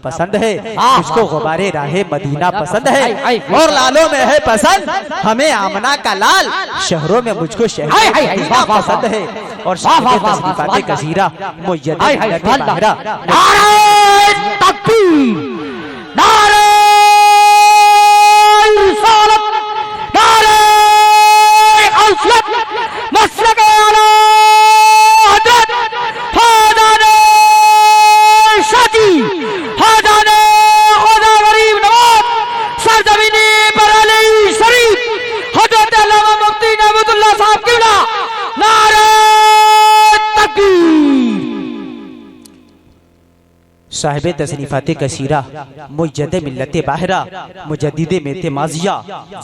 पसंद है, मुझको गुबारे राहे मदीना पसंद है, और लालों में है पसंद हमें आमना का लाल, शहरों में मुझको शहर पसंद है। और तस्नीफाते कसीरा मुय्यदा साहिब तसनीफाते कसीरा मुजद्दे मिल्लत बाहरा मुजद्दिदे मेते माजिया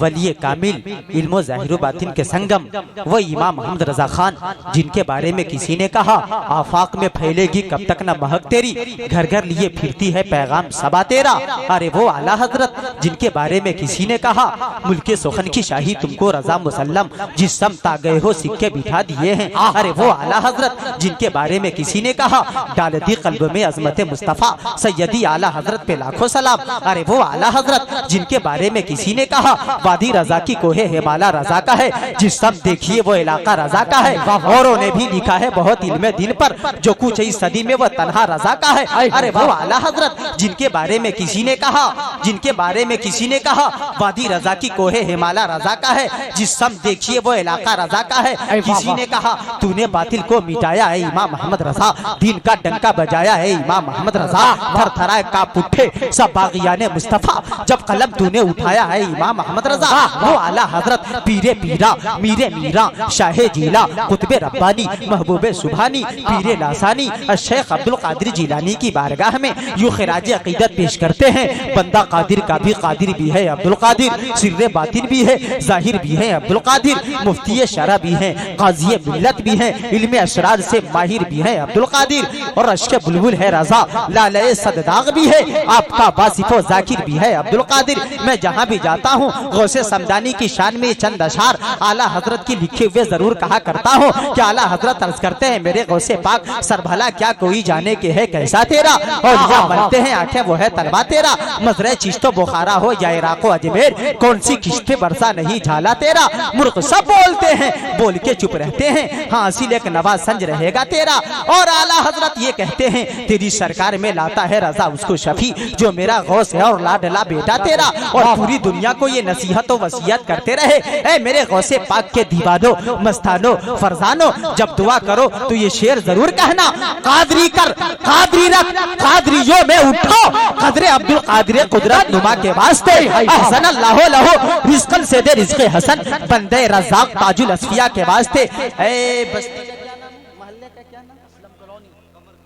वली कामिल इल्मो ज़ाहिर बातिन के संगम वो इमाम मोहम्मद रजा खान, जिनके बारे में किसी ने कहा आफाक में फैलेगी कब तक न महक तेरी, घर घर लिए फिरती है पैगाम सबा तेरा। अरे वो आला हजरत जिनके बारे में किसी ने कहा मुल्के सुखन की शाही तुमको रजा मुसल्लम, जिस समता गए हो सिक्के बिठा दिए हैं। अरे वो आला हजरत जिनके बारे में किसी ने कहा डाल दी कल्ब में अजमत मुस्तफा सैयदी आला हजरत पे लाखों सलाम। अरे वो आला हजरत जिनके बारे में किसी ने कहा वादी रजा की कोहे हिमाला रजा का है, जिस सब देखिए वो इलाका रजा का है। औरों ने भी लिखा है बहुत इल्मे दिन पर, जो कुछ इस सदी में वो तन्हा रजा का है। अरे वो आला हजरत जिनके बारे में किसी ने कहा, जिनके बारे में किसी ने कहा वादी रजा की कोहे हिमाला रजा का है, जिस सब देखिए वो इलाका रजा का है। किसी ने कहा तूने बातिल को मिटाया है इमाम मोहम्मद रजा, दीन का डंका बजाया है इमाम मोहम्मद रजा, थर थराए कांप उठे सब बागियाने मुस्तफा, जब कलम तूने उठाया है इमाम मोहम्मद रजा। वो आला हजरत पीरे पीरा मीरे मीरा शाहे जीला कुतबे रब्बानी महबूबे सुभानी पीरे लासानी शेख अब्दुल कादिर जिलानी की बारगाह में यूं खिराज अकीदत पेश करते हैं। बंदा कादिर का भी कादिर भी है अब्दुल कादिर, सिर्रे बातिन भी है जाहिर भी है अब्दुल कादिर, मुफ्ती शरा भी है काजी मिल्लत भी है, इल्मे असरार से माहिर भी है अब्दुल कादिर, और अश्क बुलबुल है रजा लाले सददाग भी है आपका वासिफो जाकिर भी है अब्दुल कादिर। मैं जहाँ भी जाता हूँ गौसे समदानी की शान में चंद अशार आला हजरत की लिखे हुए जरूर कहा करता हूँ कि आला हजरत अर्ज करते हैं मेरे गौसे पाक सरभला क्या कोई जाने के है कैसा तेरा, और या बनते हैं आंखें वो है तलवा तेरा, मजरे चिश्तो बुखारा हो या इराको अजमेर कौन सी किश्ते बरसा नहीं झाला तेरा। मुर्ख सब बोलते हैं बोल के चुप रहते हैं, हाँ असील एक नवाज संज रहेगा तेरा। और आला हजरत ये कहते हैं तेरी सरकार में लाता है रजा उसको शफी जो मेरा गौस है और लाडला बेटा तेरा, और पूरी दुनिया को ये नसीहत और वसीयत करते रहे ऐ मेरे गौसे पाक के दीवानो मस्तानो फरजानो, जब दुआ करो तो ये शेर जरूर कहना कादरी कर कादरी रख कादरियों में उठो कदरे अब्दुल कादिर कुदरत नुमा के वास्ते, अहसन अल्लाह लहो रिज़्क़न से दे रिज़्क़े हसन बंदे रज़ाक ताजुल असफिया के वास्ते।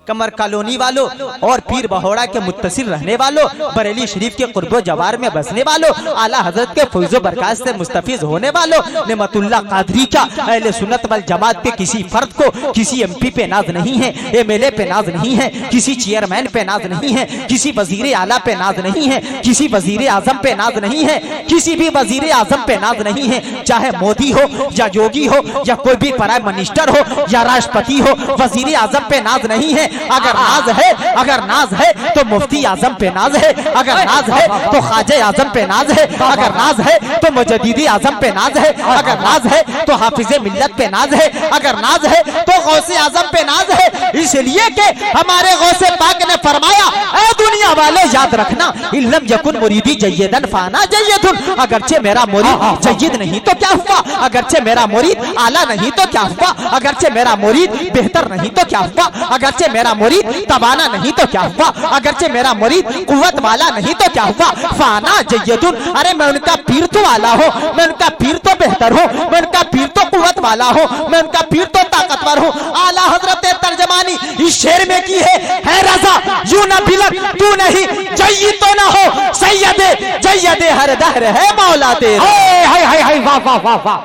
कमर कॉलोनी वालों और पीर बहोड़ा के मुत्तसिल रहने वालों, बरेली शरीफ के कुर्बो जवार में बसने वालों, आला हजरत के फैज़ो बरकत से मुस्तफिज होने वालों, नेमतुल्ला कादरी का अहले सुन्नत वल जमात पे किसी फर्द को किसी एमपी पे नाज नहीं है, एमएलए पे नाज नहीं है, किसी चेयरमैन पे नाज नहीं है, किसी वजीर आला पे नाज नहीं है, किसी वजीर आजम पे नाज नहीं है, किसी भी वजीर आजम पे नाज नहीं है, चाहे मोदी हो या योगी हो या कोई भी प्राइम मिनिस्टर हो या राष्ट्रपति हो, वजीर आजम पे नाज नहीं है। अगर नाज है तो मुफ्ती आजम पे नाज है, अगर नाज है तो ख्वाजा आजम पे नाज है, अगर नाज है तो मुजद्दिदी आजम पे नाज है, अगर नाज है तो हाफिज मिल्लत पे नाज है, अगर नाज है तो गौसे आजम पे नाज है। इसलिए कि हमारे गौसे पाक ने फरमाया ऐ दुनिया वाले याद रखना इल्लम यकुन मुरीदी जय्यदन फाना जय्यदुन, अगरचे मेरा मुरीद जय्यद नहीं तो क्या हुआ, अगरचे मेरा मुरीद आला नहीं तो क्या हुआ, अगरचे मेरा मुरीद बेहतर नहीं तो क्या हुआ, अगरचे मेरा मुरीद तबाना नहीं तो क्या हुआ, अगरचे मेरा मुरीद कुव्वत वाला नहीं तो क्या हुआ, फाना जय्यदुन। अरे मैं उनका पीर तो वाला हो, मैं उनका पीर तो बेहतर हो, मैं उनका पीर तो कुव्वत वाला हो, मैं उनका पीर तो ताकतवर हो। आला हजरत तर्जमानी इस शेर में की है रजा यूं न बिलक तू नहीं जय्यद तो ना हो सैयदे हर दहर है मौला तेरे। हाय वाह वाह वाह वाह,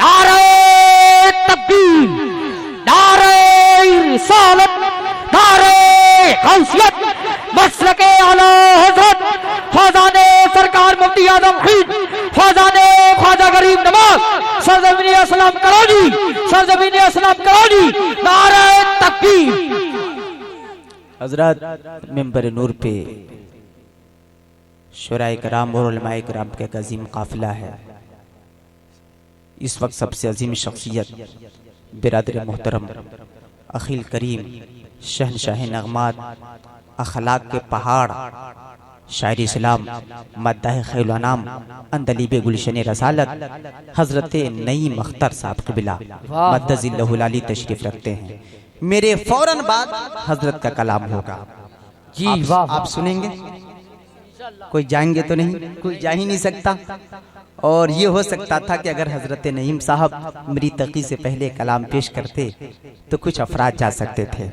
नारे तकबीर नारे रिसालत नारे गौसियत मसलके आला हजरत ख्वाजाने सरकार मुफ्ती आजम खीर ख्वाजाने ख्वाजा गरीब नवाज सरजमीन अस्लाम करोनी सरजमीन अस्लाम करोनी, नारे तकबीर। हजरत मिंबर नूर पे शुराए कराम और उलमाए कराम का एक अजीम काफिला है। इस वक्त सबसे अजीम शख्सियत बिरादर मोहतरम अखिल करीम शहनशाह नगमात अखलाक के पहाड़ शायर इस्लाम मद्दाह खैलनाम अंदलीब गुलशन रसालत हजरत नईम अख्तर साहब क़िबला मद्दज़िल्लहुल आली तशरीफ रखते हैं। मेरे फौरन बाद हजरत का कलाम होगा जी। आप सुनेंगे? कोई जाएंगे तो नहीं? कोई जा ही नहीं सकता। और ये हो सकता था कि अगर हजरत नईम साहब मेरी तकी से पहले कलाम पेश करते तो कुछ अफराद जा सकते थे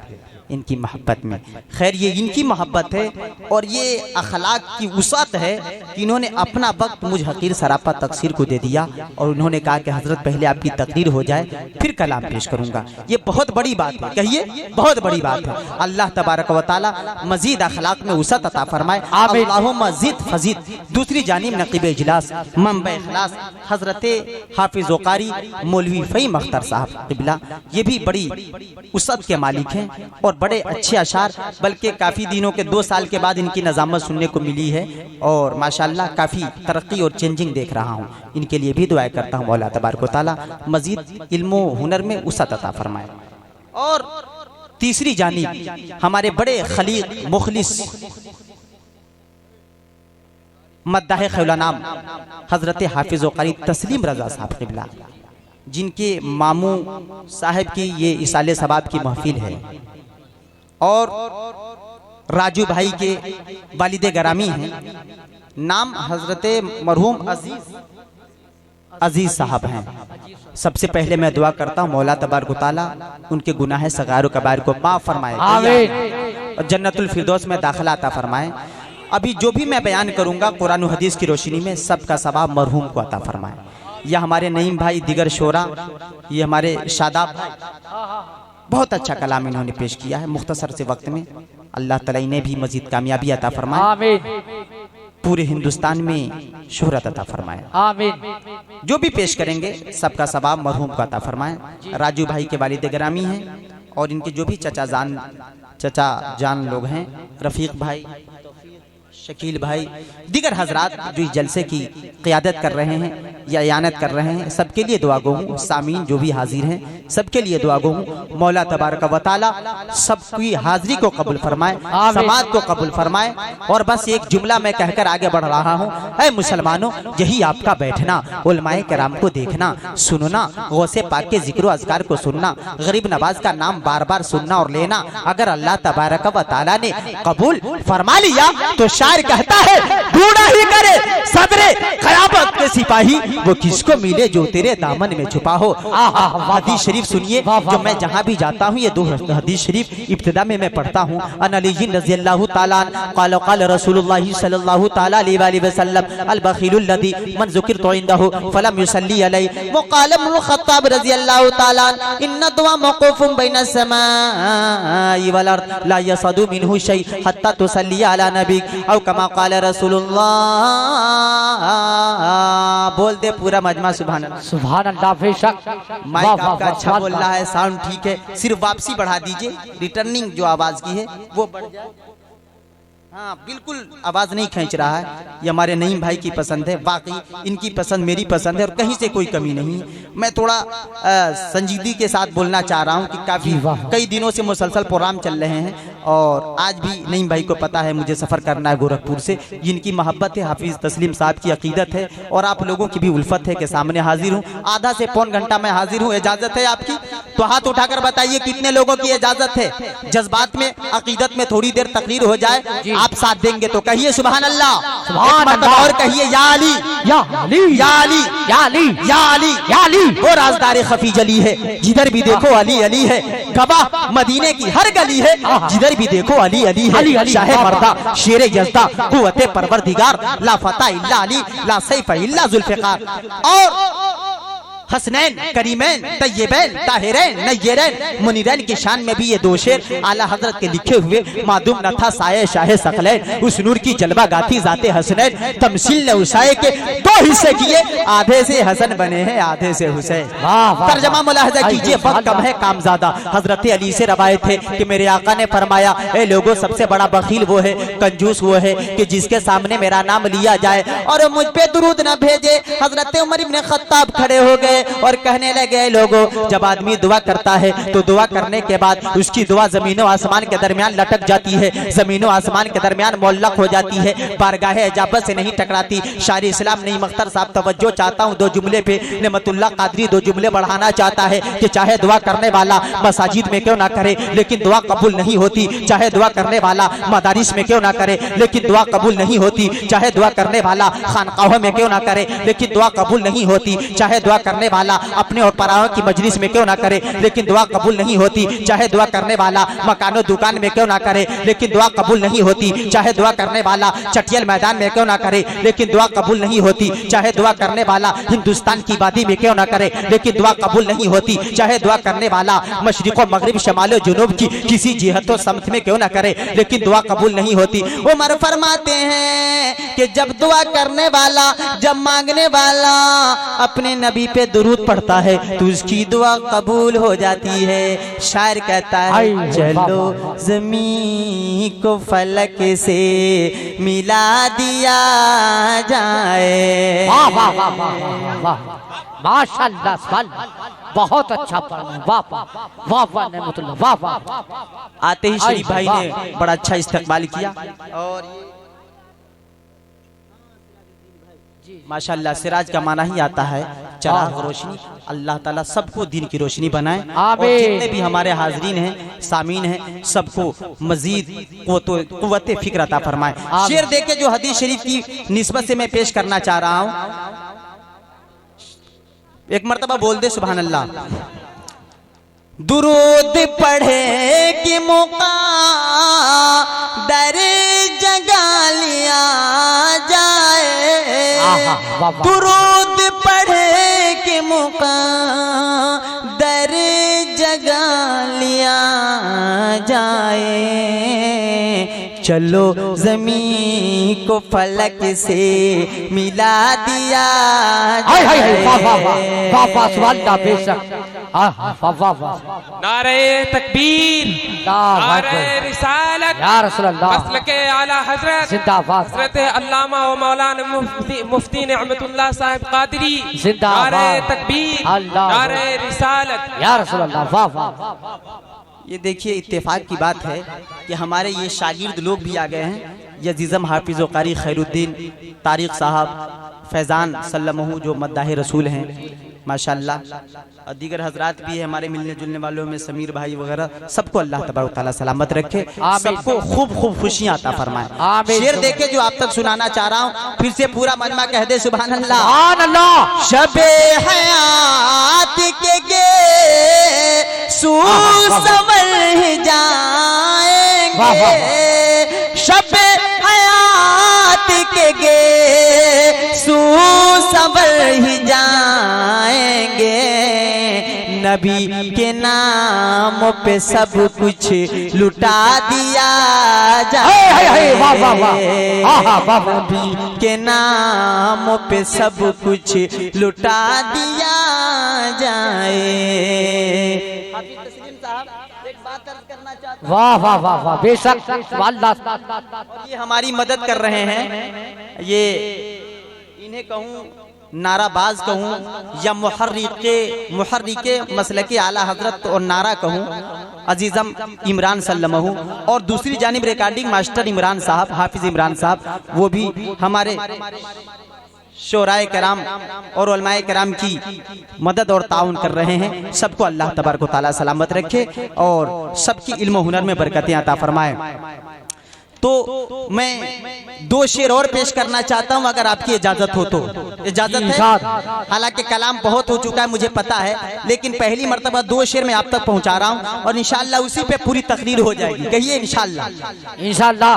इनकी मोहब्बत में। खैर ये इनकी मोहब्बत है और ये अखलाक की वसात है कि इन्होंने अपना वक्त मुझ हकीर सरापा तकसीर को दे दिया और उन्होंने कहा कि हजरत पहले आपकी तकरीर हो जाए फिर कलाम पेश करूंगा। ये बहुत बड़ी बात है, कहिए बहुत बड़ी बात है। अल्लाह तबारक व तआला मजीद अखलाक में वसात अता फरमाए। अल्लाहुम्मा ज़िद फज़ीद। दूसरी जानिब नक़ीब इजलास मंबा इखलास हजरत हाफिज कारी मौलवी फ़हीम अख्तर साहब क़िबला, ये भी बड़ी वसात के मालिक हैं और बड़े अच्छे अशार, बल्कि काफ़ी दिनों के 2 साल के बाद इनकी नज़ामत सुनने को मिली है और माशाल्लाह काफ़ी तरक्की और चेंजिंग देख रहा हूँ। इनके लिए भी दुआ करता हूँ मौला तबारक व तआला मजीद इल्म व हुनर में वसअत अता फरमाए। और तीसरी जानिब हमारे बड़े खलील मुखलिस मद्दाह खैलनाम हजरत हाफिज कारी तस्लीम रजा साहब क़िबला, जिनके मामू साहब की ये इसाले सवाब की महफिल है और राजू भाई के वालिदे गरामी हैं। नाम हजरत मरहूम अजीज साहब हैं। सबसे पहले मैं दुआ करता हूँ मौला तबारक व तआला उनके गुनाह सगार कबार को माफ फरमाए और जन्नतुल फिरदौस में दाखिला अता फरमाए। अभी जो भी मैं बयान करूंगा कुरान और हदीस की रोशनी में सबका सवाब मरहूम को अता फरमाए। यह हमारे नईम भाई दिगर शोरा, ये हमारे शादाब बहुत अच्छा कलाम इन्होंने पेश किया है मुख्तसर से वक्त में। अल्लाह ताला इन्हें भी मजीद कामयाबी अता फरमाए, पूरे हिंदुस्तान में शोहरत अता फरमाए। आमीन। जो भी पेश करेंगे सबका सवाब मरहूम को अता फरमाए। राजू भाई के वालिद गिरामी हैं और इनके जो भी चचा जान लोग हैं, रफीक भाई, शकील भाई, दिगर हजरात जो इस जलसे की क़ियादत कर रहे हैं या यानत कर रहे हैं, सबके लिए दुआ गो हूँ। सामीन जो भी हाजिर हैं सबके लिए दुआ गो हूँ। मौला तबारक व तआला सबकी हाजिरी को कबूल फरमाए, समात को कबूल फरमाए। और बस एक जुमला मैं कहकर आगे बढ़ रहा हूँ। ऐ मुसलमानों, यही आपका बैठना, उलमाए कराम को देखना, सुनना, गौसे पाक के जिक्र अज़कार को सुनना, गरीब नवाज का नाम बार बार सुनना और लेना। अगर अल्लाह तबारक व तआला ने कबूल फरमा लिया तो शायर कहता है ढूंढा ही करे सदरे क़यामत के सिपाही, वो किसको मिले जो तेरे दामन में छुपा हो। हदीस शरीफ सुनिए, जो मैं जहाँ भी जाता हूँ ये 2 हदीस शरीफ इब्तिदा में मैं पढ़ता हूँ। अन अली रज़ियल्लाहु ताला क़ाल क़ाल रसूलुल्लाह सल्लल्लाहु ताला अलैहि वसल्लम अल बखीलुल लज़ी मन ज़ुकिरतु इंदहु फलम युसल्ली अलैहि व क़ाल इब्नुल ख़त्ताब रज़ियल्लाहु ताला इन्न दुआ मौक़ूफ़ुन बैन अस्समाई वल अर्द ला यसदु मिनहु शै हत्ता तुसल्ली अला नबी औ कमा क़ाल रसूलुल्लाह। बोल दे पूरा मजमा सुभान अल्लाह। सुभान अल्लाह। बेशक माइक आपका अच्छा बोल रहा है, साउंड ठीक है, सिर्फ वापसी बढ़ा दीजिए, रिटर्निंग जो आवाज की है वो बढ़ जाए। हाँ बिल्कुल आवाज नहीं खींच रहा है। ये हमारे नईम भाई की पसंद है, वाकई इनकी पसंद मेरी पसंद है और कहीं से कोई कमी नहीं है। मैं थोड़ा संजीदगी के साथ बोलना चाह रहा हूँ कि काफी कई दिनों से मुसलसल प्रोग्राम चल रहे हैं और आज भी नईम भाई को पता है मुझे सफर करना है गोरखपुर से। जिनकी मोहब्बत है, हाफिज तस्लीम साहब की अकीदत है और आप लोगों की भी उल्फत है कि सामने हाजिर हूँ। आधा से पौन घंटा मैं हाजिर हूँ। इजाजत है आपकी तो हाथ उठाकर बताइए कितने लोगों की इजाजत है। जज्बात में अकीदत में थोड़ी देर तकरीर हो जाए, आप साथ देंगे तो कहिए सुभान अल्लाह, सुभान अल्लाह, और कहिए या अली या अली या अली या अली या अली या अली। वो राज़दार खफी जली है, जिधर भी देखो अली अली है। गवाह मदीने की हर गली है, जिधर भी देखो अली अली है। शाहे मर्दा शेरे यज़दा कुव्वते परवरदिगार, ला फता इल्ला अली ला सैफ इल्ला जुल्फ़िकार। और हसनैन, करीमैन, तय्यबैन, ताहिरैन, नय्यरैन, मुनीरैन की शान में भी ये दो शेर आला हजरत के लिखे हुए मादूम न था साये शाहे सकलैन, उस नूर की जलवा गाती जाते हसनैन, तमसील ने उसाए के दो हिस्से किए, आधे से हसन बने हैं आधे से हुसैन। तर्जमा मुलाहजा कीजिए, वक्त कम है काम ज्यादा। हजरत अली से रवायत है कि मेरे आका ने फरमाया, ए लोगों, सबसे बड़ा बखील वो है, कंजूस वो है कि जिसके सामने मेरा नाम लिया जाए और मुझ पे दुरूद न भेजे। हजरत उमर इब्ने खत्ताब खड़े हो गए और कहने लगे, लोगों, जब आदमी दुआ करता है तो दुआ करने के बाद उसकी दुआ जमीन और आसमान के दरमियान लटक जाती है, जमीन और आसमान के दरमियान मुअल्लक हो जाती है, बारगाह इजाबत से नहीं टकराती। शायर इस्लाम नहीं मख्तर साहब, तवज्जो चाहता हूँ दो जुमले पे। नेमतुल्लाह कादरी दो जुमले बढ़ाना चाहता है कि चाहे दुआ करने वाला मसाजिद में क्यों ना करे लेकिन दुआ कबूल नहीं होती, चाहे दुआ करने वाला मदारिस में क्यों ना करे लेकिन दुआ कबूल नहीं होती, चाहे दुआ करने वाला खानकाहों में क्यों ना करे लेकिन दुआ कबूल नहीं होती, चाहे दुआ करने वाला अपने और परायों की मजलिस में क्यों ना करे लेकिन दुआ कबूल नहीं होती, चाहे दुआ करने वाला मकानो दुकान में क्यों ना करे लेकिन दुआ कबूल नहीं होती, चाहे दुआ करने वाला चटियल मैदान में क्यों ना करे लेकिन दुआ कबूल नहीं होती, चाहे दुआ करने वाला हिंदुस्तान की वादी में क्यों ना करे लेकिन दुआ कबूल नहीं होती, चाहे दुआ करने वाला मशरिक व मगरिब शमाल जुनूब की किसी जिहतो समत में क्यों ना करे लेकिन दुआ कबूल नहीं होती। उमर फरमाते हैं कि जब दुआ करने वाला, जब मांगने वाला अपने नबी पे दुरूद पढ़ता है तो उसकी दुआ कबूल हो जाती है। शायर कहता है, चलो ज़मीन को फलक से मिला दिया जाए। वाह वाह वाह वाह वाह, माशाअल्लाह, बहुत अच्छा पढ़ा, वाह वाह वाह वाह, नेमतुल्लाह, वाह वाह। आते ही शरीफ भाई ने बड़ा अच्छा इस्तकबाल किया और माशाअल्लाह सिराज का माना ही आता है चराग रोशनी। अल्लाह ताला सबको दीन की रोशनी बनाए और जितने भी हमारे हाजरीन हैं, सामीन हैं, सबको मजीद कुव्वत फिक्र अता फरमाए। शेर देके जो हदीस शरीफ की निस्बत से मैं पेश करना चाह रहा हूँ, एक मर्तबा बोल दे सुभान अल्लाह। दुरूद पढ़े कि मौका दर जगा लिया जाए, दुरूद पढ़े कि मौका दर जगा लिया जाए, चलो ज़मीन को फलक से मिला दिया नारे तकबीर, नारे रिसालत, मसलके आला हजरत हजरत अल्लामा व मौलाना मुफ्ती नेमतुल्लाह साहिब कादरी, नारे तकबीर, नारे रिसालत, या रसूल अल्लाह, वाह वाह। ये देखिए इत्तेफाक की बात है कि हमारे ये शागिर्द लोग भी आ गए हैं। यजीज़म हाफिज़ व कारी खैरुद्दीन तारिक साहब, फैज़ान सल्लमहु जो मद्दाह रसूल हैं माशाअल्लाह, और दीगर हजरात भी है हमारे मिलने जुलने वालों में, समीर भाई वगैरह, सबको अल्लाह तबारक तआला सलामत रखे, सबको खूब खूब खुशियाँ अता फरमाए। शेर देखे जो आप तक सुनाना चाह रहा हूँ, फिर से पूरा मजमा कह दे सुभान अल्लाह। शबे हयात के गे संवर जाएंगे, शबे हयात के गे संवर जाएंगे, नबी के नाम पे सब कुछ लुटा दिया जाए, नबी के नाम पे सब कुछ लुटा दिया जाए। वाह वाह वाह वाह, बेशक ये हमारी मदद कर रहे हैं। ये इन्हें कहूँ नाराबाज कहूँ या मुहर्रिके मसलके आला हजरत और नारा कहूँ अजीज़म इमरान सल्लमहु, और दूसरी जानिब रिकॉर्डिंग मास्टर इमरान साहब, हाफिज इमरान साहब, वो भी हमारे शोराए कराम और उलमाए कराम की मदद और ताउन कर रहे हैं। सबको अल्लाह तबारक व तआला सलामत रखे और सबकी इल्म हुनर में बरकतें अता फरमाए। तो मैं दो शेर और पेश करना चाहता हूं अगर आपकी इजाजत हो तो। इजाजत है? हालांकि कलाम बहुत हो चुका है मुझे पता है, लेकिन पहली मर्तबा दो शेर मैं आप तक पहुंचा रहा हूं और इंशाअल्लाह उसी पे पूरी तकरीर हो जाएगी। कहिए इंशाअल्लाह। इंशाअल्लाह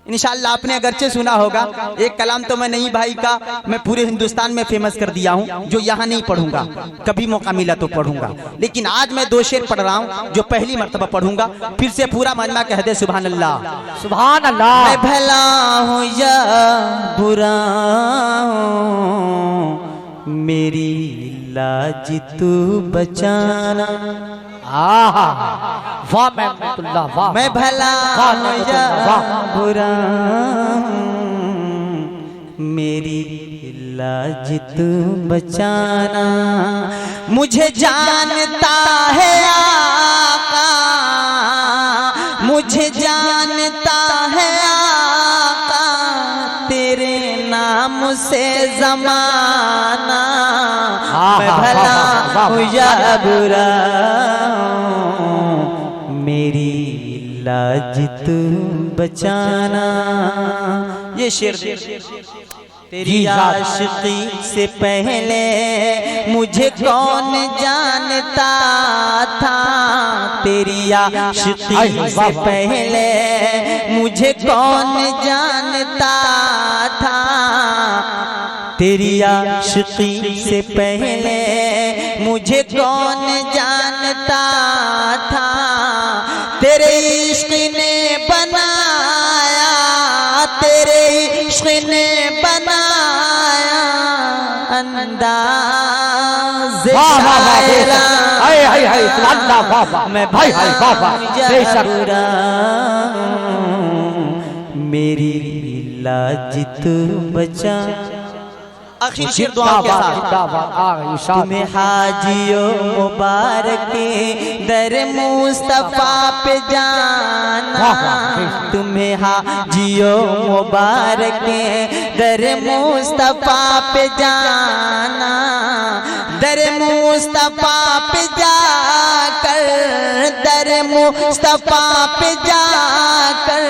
इंशाअल्लाह आपने अगरचे सुना होगा, एक कलाम तो मैं नहीं भाई का मैं पूरे हिंदुस्तान में फेमस कर दिया हूँ, जो यहाँ नहीं पढ़ूंगा, कभी मौका मिला तो पढ़ूंगा। लेकिन आज मैं 2 शेर पढ़ रहा हूँ जो पहली मर्तबा पढ़ूंगा। फिर से पूरा मजमा कह दे सुभान अल्लाह। सुभान अल्लाह। मैं भला हूँ या बुरा हूँ, मेरी लाज तू बचाना। वाह मेहमतुल्लाह, वाह। मैं भला हूँ या बुरा, मेरी लाज तू बचाना। मुझे जानता है आका, मुझे जानता है आका, तेरे नाम से ज़माना। मैं भला हूँ या बुरा, मेरी लाज तू बचाना। ये शेर तेरी आशिकी से पहले मुझे कौन जानता था, तेरी आशिकी से पहले मुझे कौन जानता था, तेरी आशिकी से पहले मुझे कौन जानता था। तेरे इश्क ने बनाया, तेरे इश्क ने बनाया अंदाज़ शायरा। मैं भाई बुरा, मेरी लाज तू बचा। आखिर शेर दुआ के साथ। तुम्हें हाजियों मुबारक दर मुस्तफा पे जाना, तुम्हें हाजियों मुबारक दर मुस्तफा पे जाना। दर मुस्तफा पे जाकर, दर मुस्तफा पे जाकर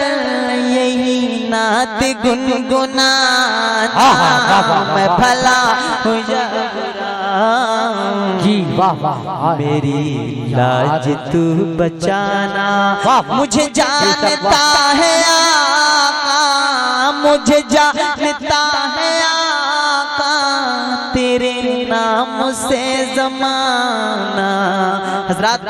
यही नात गुनगुनाना। मैं भला हूँ या बुरा, जी वाह वाह। मेरी लाज तू बचाना। मुझे जानता है आका, मुझे जानता है आका, तेरे नाम से ज़माना। हजरात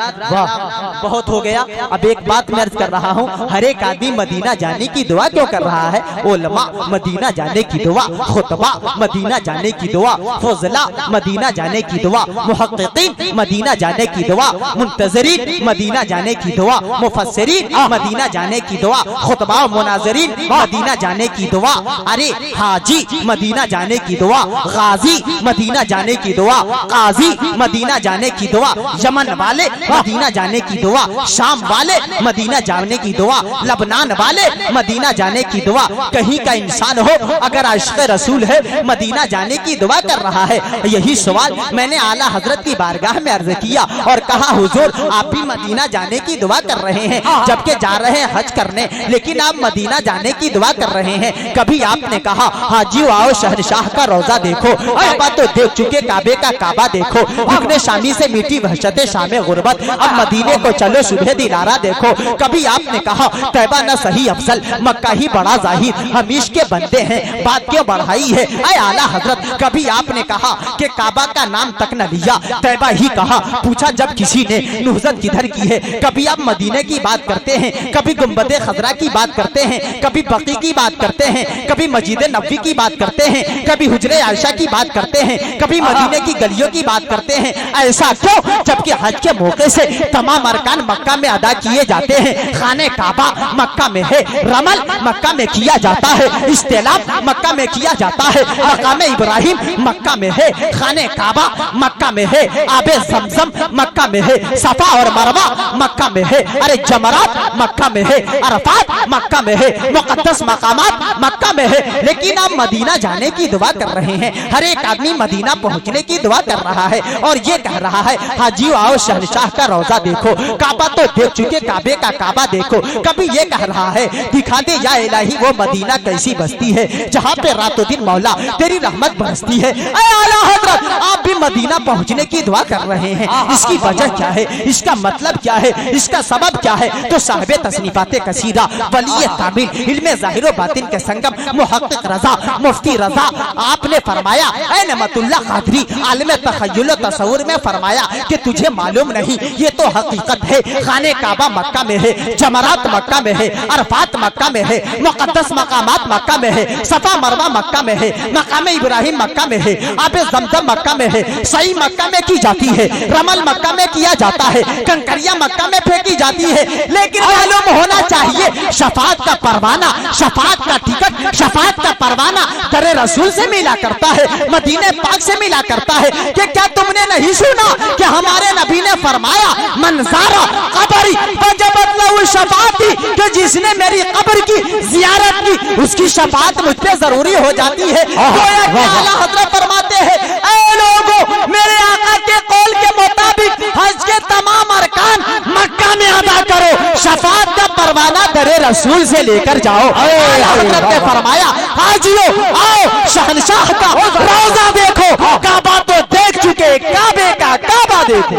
बहुत हो गया, अब एक बात मैं अर्ज कर रहा हूँ। हर एक आदमी मदीना जाने की दुआ क्यों कर रहा है? उलमा मदीना जाने की दुआ, खुतबा मदीना जाने की दुआ, फजला मदीना जाने की दुआ, मुहक्किकीन मदीना जाने की दुआ, मुंतज़रीन मदीना जाने की दुआ, मुफस्सिरीन मदीना जाने की दुआ, खुतबा मुनाज़रीन मदीना जाने की दुआ, अरे हाजी मदीना जाने की दुआ, गाजी मदीना जाने की दुआ, काजी मदीना जाने की दुआ, यमन वाले मदीना जाने की दुआ, शाम वाले मदीना जाने की दुआ, लबनान वाले मदीना जाने की दुआ। कहीं का इंसान हो अगर आशिक़ रसूल है मदीना जाने की दुआ कर रहा है। यही सवाल मैंने आला हजरत की बारगाह में अर्ज किया और कहा हुजूर आप भी मदीना जाने की दुआ कर रहे हैं, जबकि जा रहे हैं हज करने, लेकिन आप मदीना जाने की दुआ कर रहे हैं। कभी आपने कहा हाजी आओ शहनशाह का रोजा देखो, काबा तो देख चुके, काबे का काबा देखो, रुकने शामी से मीठी वहशत शामे गुरबत, अब मदीने को चलो सुबह दिलारा देखो। कभी आपने कहा तैबा न सही अफजल, मक्का ही बड़ा जाहिर, हम इश्क के बंदे हैं, बात क्यों बढ़ाई है ऐ आला हजरत। कभी आपने कहा कि काबा का नाम तक न लिया, तैबा ही कहा, पूछा जब किसी ने नुहजत किधर की है। कभी आप मदीने की बात करते हैं, कभी गुंबदे खजरा की बात करते हैं, कभी बकी की बात करते हैं, कभी मस्जिद नबवी की बात करते हैं, कभी हुजरे आयशा की बात करते हैं, कभी मदीने की गलियों की बात करते हैं। ऐसा क्यों? जबकि हज के मौके से तमाम अरकान मक्का में अदा किए जाते हैं। खाने काबा मक्का में है, रमल मक्का में किया जाता है, इस्तेलाम मक्का में किया जाता है, मकाम इब्राहिम मक्का में है, खाने काबा मक्का में है, आबे ज़मज़म मक्का में है, सफा और मरवा मक्का में है, अरे जमरात मक्का में है, अरफात मक्का में है, मुक़द्दस मकामात मक्का में है। लेकिन आप मदीना जाने की दुआ कर रहे हैं। हर एक आदमी मदीना पहुंचने की दुआ कर कर रहा है और ये कह रहा है हाजियो आओ शहनशाह का रोजा देखो, काबा तो देख चुके, काबे का काबा देखो। कभी ये कह रहा है दिखा दे या इलाही वो मदीना कैसी बस्ती है जहाँ पे रातों दिन मौला तेरी रहमत बरसती है। ऐ आला हजरत आप भी मदीना पहुँचने की दुआ कर रहे हैं, इसकी वजह क्या है, इसका मतलब क्या है, इसका सबब क्या है? तो साहिब तसनीफाते कसीरा वली कामिल इल्मे ज़ाहिर व बातिन के संगम मुहक्किक रजा मुफ्ती रजा आपने फरमाया ऐ नमतुल्लाह कादरी आलिम तखय्युल तसव्वुर में फरमाया कि तुझे मालूम नहीं ये तो हकीकत है, खाने काबा मक्का में है, जमरात मक्का में है, अरफात मक्का में है, मुक़द्दस मकामात मक्का में है, सफा मरवा मक्का में है, मकाम इब्राहिम मक्का में है, आबे ज़मज़म मक्का में है, सही मक्का में की जाती है, रमल मक्का में किया जाता है, कंकरिया मक्का में फेंकी जाती है। लेकिन मालूम होना चाहिए शफाअत का परवाना, शफाअत का टिकट, शफाअत का परवाना दरे रसूल से मिला करता है, मदीने पाक से मिला करता है। कि क्या तुमने नहीं सुना कि हमारे नबी ने फरमाया मंज़ारा कब्री वजबत लहु शफाअती, कि जिसने मेरी कब्र की जियारत की उसकी शफाअत मुझ पे जरूरी हो जाती है। आला हज़रत फरमाते हैं ऐ लोगों मेरे आका के कौल के मुताबिक हज के तमाम अरकान मक्का में अदा करो, शफाअत का परवाना दरे रसूल से लेकर जाओ। हज़रत ने फरमाया हाजियो आओ शहनशाह का रोजा देखो, काबा तो देख चुके, काबे का काबा देखो।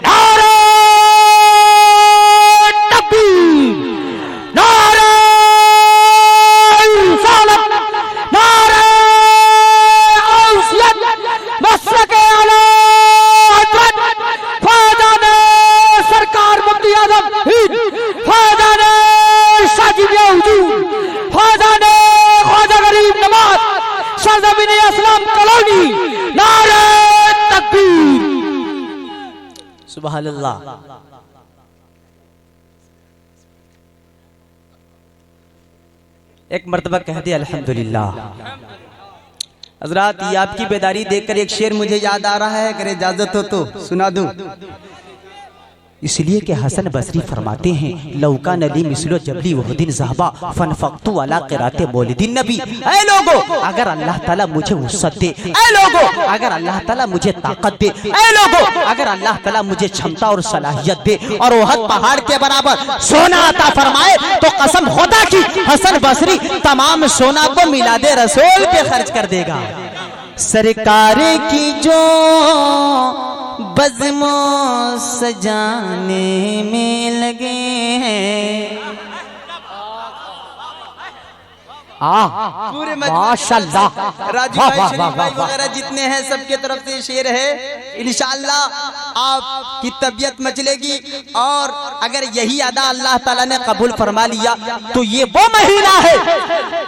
नारे तकबीर, नारे रिसालत, नारे गौसियत, मसलके आला हज़रत ख्वाजा ने सरकार मुफ्ती आज़म ख्वाजा ने शाजिब हुजूर ख्वाजा ने ख्वाजा गरीब नवाज सरजमीन इस्लाम कॉलोनी, नारे तकबीर, सुभान अल्लाह। एक मर्तबा कह दे अल्हम्दुलिल्लाह। हजरात ये आपकी बेदारी देखकर एक शेर मुझे याद आ रहा है, अगर इजाजत हो तो सुना दूं। इसलिए कि हसन बसरी फरमाते हैं लौका नली मिसलो जबली वह दिन ज़हबा फनफक्तु अला क़िराते मौलिदिन नबी। ऐ लोगो अगर अल्लाह ताला मुझे वुसअत दे, ऐ लोगो अगर अल्लाह ताला मुझे ताकत दे, ऐ लोगो अगर अल्लाह ताला मुझे क्षमता और सलाहियत दे और ओहद पहाड़ के बराबर सोना अता फरमाए तो कसम खुदा की हसन बसरी तमाम सोना को मिलादे रसूल पे खर्च कर देगा। सरकार की जो बज़्मो सजाने में लगे हैं, पूरे माशाअल्लाह राजू भाई शरीफ भाई वगैरह जितने हैं सबके तरफ से शेर है। इंशाअल्लाह आपकी तबीयत मचलेगी और अगर यही अदा अल्लाह ताला ने कबूल फरमा लिया तो ये वो महीना है,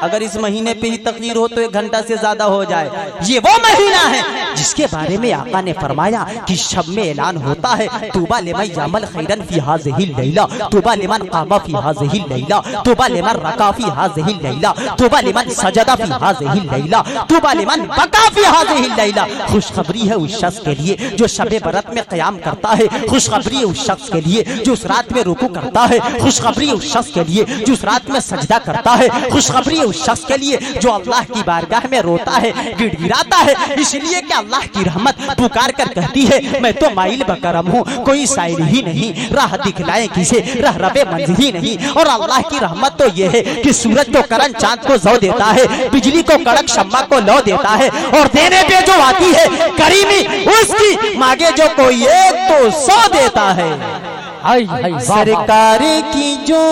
अगर इस महीने पे ही तकदीर हो तो 1 घंटा से ज्यादा हो जाए, ये वो महीना है जिसके बारे में आका ने फरमाया कि शब में ऐलान होता है तूबा लिमन यामल खैरन फी हाज़िहिल लैला, तूबा लिमन क़ामा फी हाज़िहिल लैला, तूबा लिमन रका फी हाज़िहिल लैला, तूबा लिमन सजदा फी हाज़िहिल लैला, तूबा लिमन बका फी हाज़िहिल लैला। खुशखबरी है उस शख्स के लिए जो शबे बरत में क़याम करता है, खुशखबरी है उस शख्स के लिए जो उस रात में रुकू करता है, खुशखबरी है उस शख्स के लिए जो उस रात में सजदा करता है, खुशखबरी है उस शख्स के लिए जो अल्लाह की बारगाह में रोता है, गिड़गिड़ाता है। इसलिए कि अल्लाह की रहमत पुकार कर कहती है मैं तो माइल बकरम हूँ, कोई साइल ही नहीं, राह दिखलाए किसे रह रबे मंजिल ही नहीं। और अल्लाह की रहमत तो ये है कि सूरज को करन चांद को जौ देता है, बिजली को कड़क शम्मा को लौ देता है, और देने पे जो आती है करीमी उसकी मांगे जो कोई एक तो 100 देता है। सरकार की जो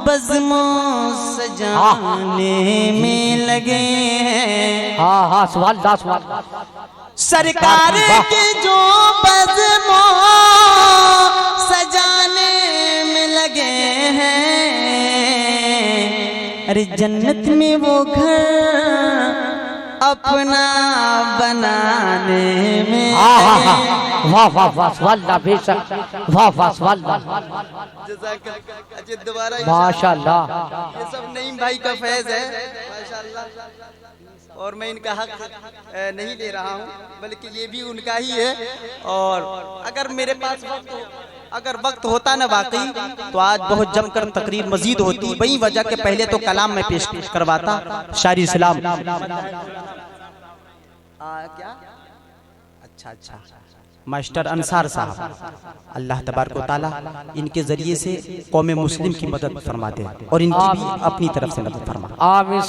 बज़्मो सजाने में लगे हैं, सरकार की जो बज़्मो सजाने में लगे हैं, अरे जन्नत में वो घर अपना बनाने में। वाह वाह वाह वाह बेशक वाह वाह वाह दोबारा माशाअल्लाह, ये सब नईम भाई का फैज है माशाअल्लाह, और मैं इनका हक नहीं ले रहा हूँ बल्कि ये भी उनका ही है। और अगर मेरे पास अगर वक्त होता ना वाकई तो आज बहुत जमकर तकरीर मजीद होती, वही वजह के पहले तो कलाम में पेश करवाता शायरी इस्लाम। क्या अच्छा मास्टर अंसार साहब, अल्लाह तबारक व तआला इनके जरिए से कौम मुस्लिम की मदद फरमाते हैं और इनकी भी अपनी तरफ से मदद फरमा।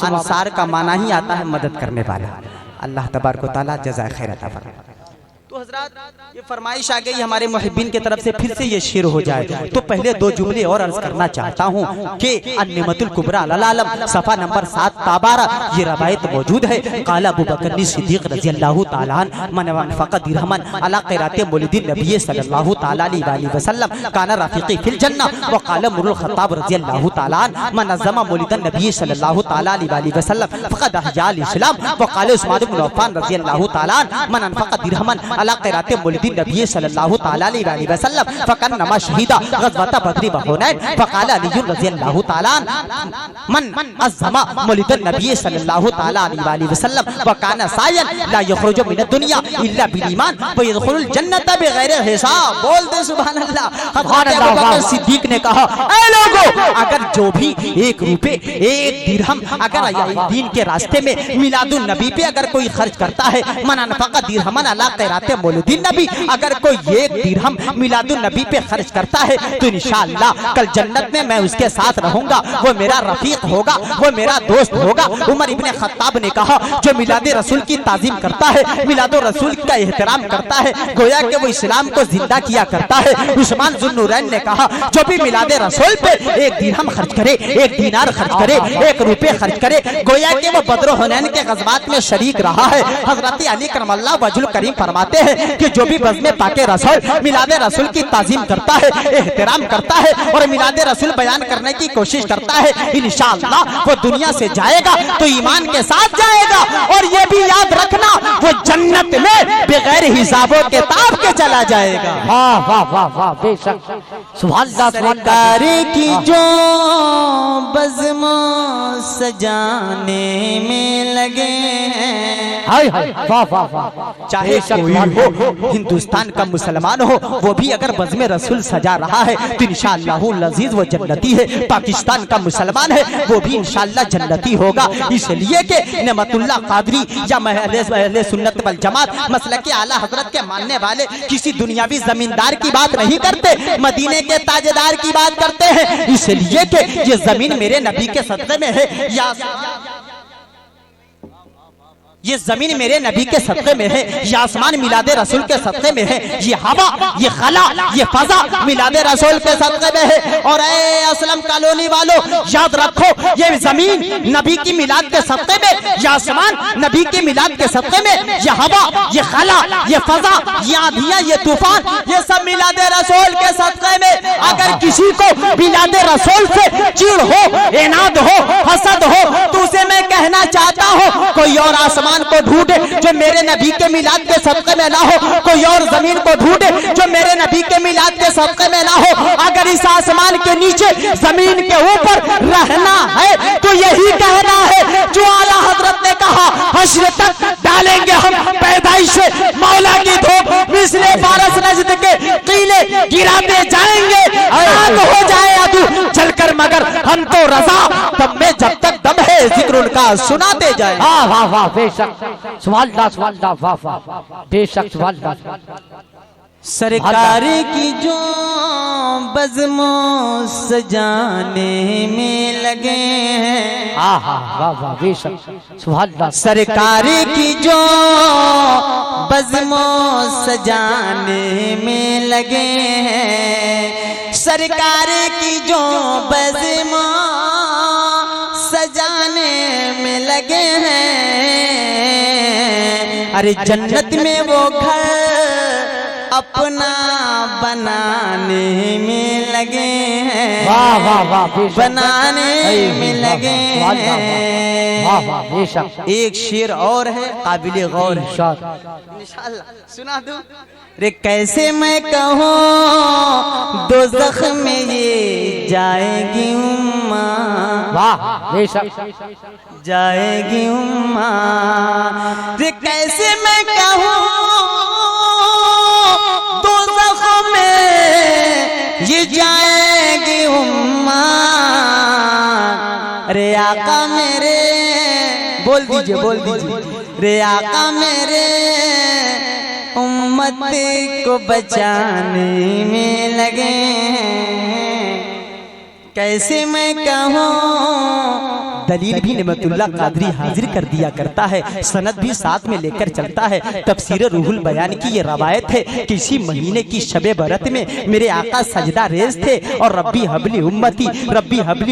अंसार का माना ही आता है मदद करने वाला। अल्लाह तबारक व तआला जज़ाए खैर अता फरमाए। तो हजरात, ये फरमाइश आ गई हमारे मुहिब्बीन की तरफ से, फिर से ये शेर हो जाए तो पहले दो जुमले और अर्ज करना चाहता हूँ कि अन्निमतुल कुबरा अल आलम सफ़ा नंबर 7 ताबारा ये रवायत मौजूद है। काला अबू बकर सिद्दीक़ रज़ी अल्लाहु तआला अन्हु मन अनफ़क़ दिरहमन अला क़िरात मौलिदिन नबी सल्लल्लाहु तआला अलैहि वसल्लम काना रफ़ीक़ी फ़िल जन्नह व क़ाल उमरुल ख़त्ताब रज़ी अल्लाहु तआला अन्हु मन नज़्ज़मा मौलिदन नबी सल्लल्लाहु तआला अलैहि वसल्लम फ़क़द अहया अल इस्लाम व क़ाल उस्मान इब्न अफ़्फ़ान रज़ी अल्लाहु तआला अन्हु मन अनफ़क़ दिरहमन अला क़िरात मौलिदिन नबी सल्लल्लाहु तआला अलैहि वसल्लम फ़कन्नमा शहीदा ग़ज़वत बद्र व हुनैन फ़क़ाल अली रज़ी अल्लाहु तआला अन्हु मन अज़्ज़मा मौलिदन नबी सल्लल्लाहु तआला अलैहि वसल्लम व काना सायन ला यख़रुजु मिनद दुनिया इल्ला बिल ईमान व यदखुलुल जन्नत बिग़ैरि हिसाब। बोल दे सुभान अल्लाह। हज़रत अबू बकर सिद्दीक़ ने कहा, ऐ लोगों, अगर जो भी 1 रुपए 1 दिरहम अगर दीन के रास्ते में मिलादुन नबी पे अगर कोई खर्च करता है, मन अनफ़क़ दिरहमन अला क़िरात मौलिदिन नबी, अगर कोई 1 दिरहम मिलादुन नबी पे खर्च करता है तो इंशाअल्लाह कल जन्नत में मैं उसके साथ रहूंगा, वो मेरा रफीक होगा, वो मेरा दोस्त होगा। उमर इब्ने खत्ताब ने कहा, जो मिलाद रसूल की ताज़ीम करता है, मिलाद रसूल का एहतराम करता है, गोया कि वो इस्लाम को जिंदा किया करता है। उस्मान ज़ुन्नुरैन ने कहा, जो भी मिलाद रसूल पे 1 दिरहम खर्च करे, 1 दीनार खर्च करे, 1 रुपए खर्च करे, गोया कि वो बद्र हुनैन के ग़ज़वात में शरीक रहा है। हज़रत अली करमल्लाहु वजहुल करीम फरमाते हैं कि जो भी बज़्म पाके रसूल मिलाद रसूल की ताज़ीम करता है, एहतराम करता है और मिलाद रसूल बयान करने की कोशिश करता है, इंशाअल्लाह वो दुनिया से जाएगा तो ईमान के साथ जाएगा। और ये भी याद रखना, वो जन्नत में बगैर हिसाबों किताब के चला जाएगा। वाह वाह वाह वाह, बेशक सुभान अल्लाह। सरकार की जो बज़्म सजाने में लगे हैं, हाय हाय, वाह वाह वाह, चाहे कोई हो, हिंदुस्तान का मुसलमान हो, वो भी अगर बज़्म रसूल सजा रहा है तो इंशाअल्लाहुल अज़ीज़ वो जन्नती है। पाकिस्तान का मुसलमान है, वो भी इंशाअल्लाह जन्नती होगा। इसलिए कि नेमतुल्लाह कादरी या अहले सुन्नत वल जमात मसलक आला हजरत के मानने वाले किसी दुनियावी जमींदार की बात नहीं करते, मदीने के ताजदार की बात करते हैं। इसलिए कि ये जमीन मेरे नबी के सदक़े में है, या ये जमीन मेरे नबी के सदक़े में है, ये आसमान मिलाद रसूल के सदक़े में है, ये हवा, ये खला, ये फजा मिलाद रसूल के सदक़े में है। और ऐ असलम कॉलोनी वालों, याद रखो, ये जमीन नबी की मिलाद के सदक़े में, ये आसमान नबी की मिलाद के सदक़े में, ये हवा, ये खला, ये फजा, ये आंधियां, ये तूफान, ये सब मिलाद रसूल के सदक़े में। अगर किसी को मिलाद रसूल से चिढ़ हो, इनाद हो, हसद हो, तो उसे मैं कहना चाहता हूँ, कोई और आसमान को ढूंढे जो मेरे नबी के मिलाद के सदक़े में ना हो, कोई और जमीन को ढूंढे जो मेरे नबी के मिलाद के सदक़े में ना हो। अगर इस आसमान के नीचे जमीन के ऊपर रहना है तो यही कहना है जो आला हजरत ने कहा, हश्र तक डालेंगे हम पैदाइश से मौला की धूप, मिस्र फारस नजद के कीले गिराते जाएंगे, आग हो जाए अदू चलकर, मगर हम तो रजा तब में जब तक दम है जिक्र उनका सुनाते जाए। वाह वाह वाह, बेशक सुभान अल्लाह, वाह वाह, बेशक सुभान अल्लाह। सरकार की जो बज़्म सजाने में लगे हैं, वाह वाह, बेशक सुभान अल्लाह। सरकार की जो बज़्म सजाने में लगे हैं, सरकार की जो बज़्म सजाने में लगे हैं, अरे जन्नत में वो घर अपना बनाने में लगे हैं। वाह वाह वाह, बनाने में लगे हैं। वाह वाह, बेशक। एक शेर और है काबिल गौर है, इंशाअल्लाह सुना दूं। रे कैसे मैं कहूँ दोज़ख में ये जाएगी उम्मा, वाह बेशक, जाएगी उम्मा। रे कैसे मैं कहूँ दोज़ख में ये जाएगी उम्मा। रे आका मेरे, बोल दीजिए रे आका मेरे उम्मत को बचाने में लगे हैं, कैसे मैं कहूँ। दलील भी नेमतुल्लाह कादरी हाजिर कर दिया करता है, सनद भी साथ में लेकर चलता है। तफसीर रूहुल बयान की ये रवायत है कि इसी महीने की शबे बरत में मेरे आका सजदा रेज थे और रब्बी हबली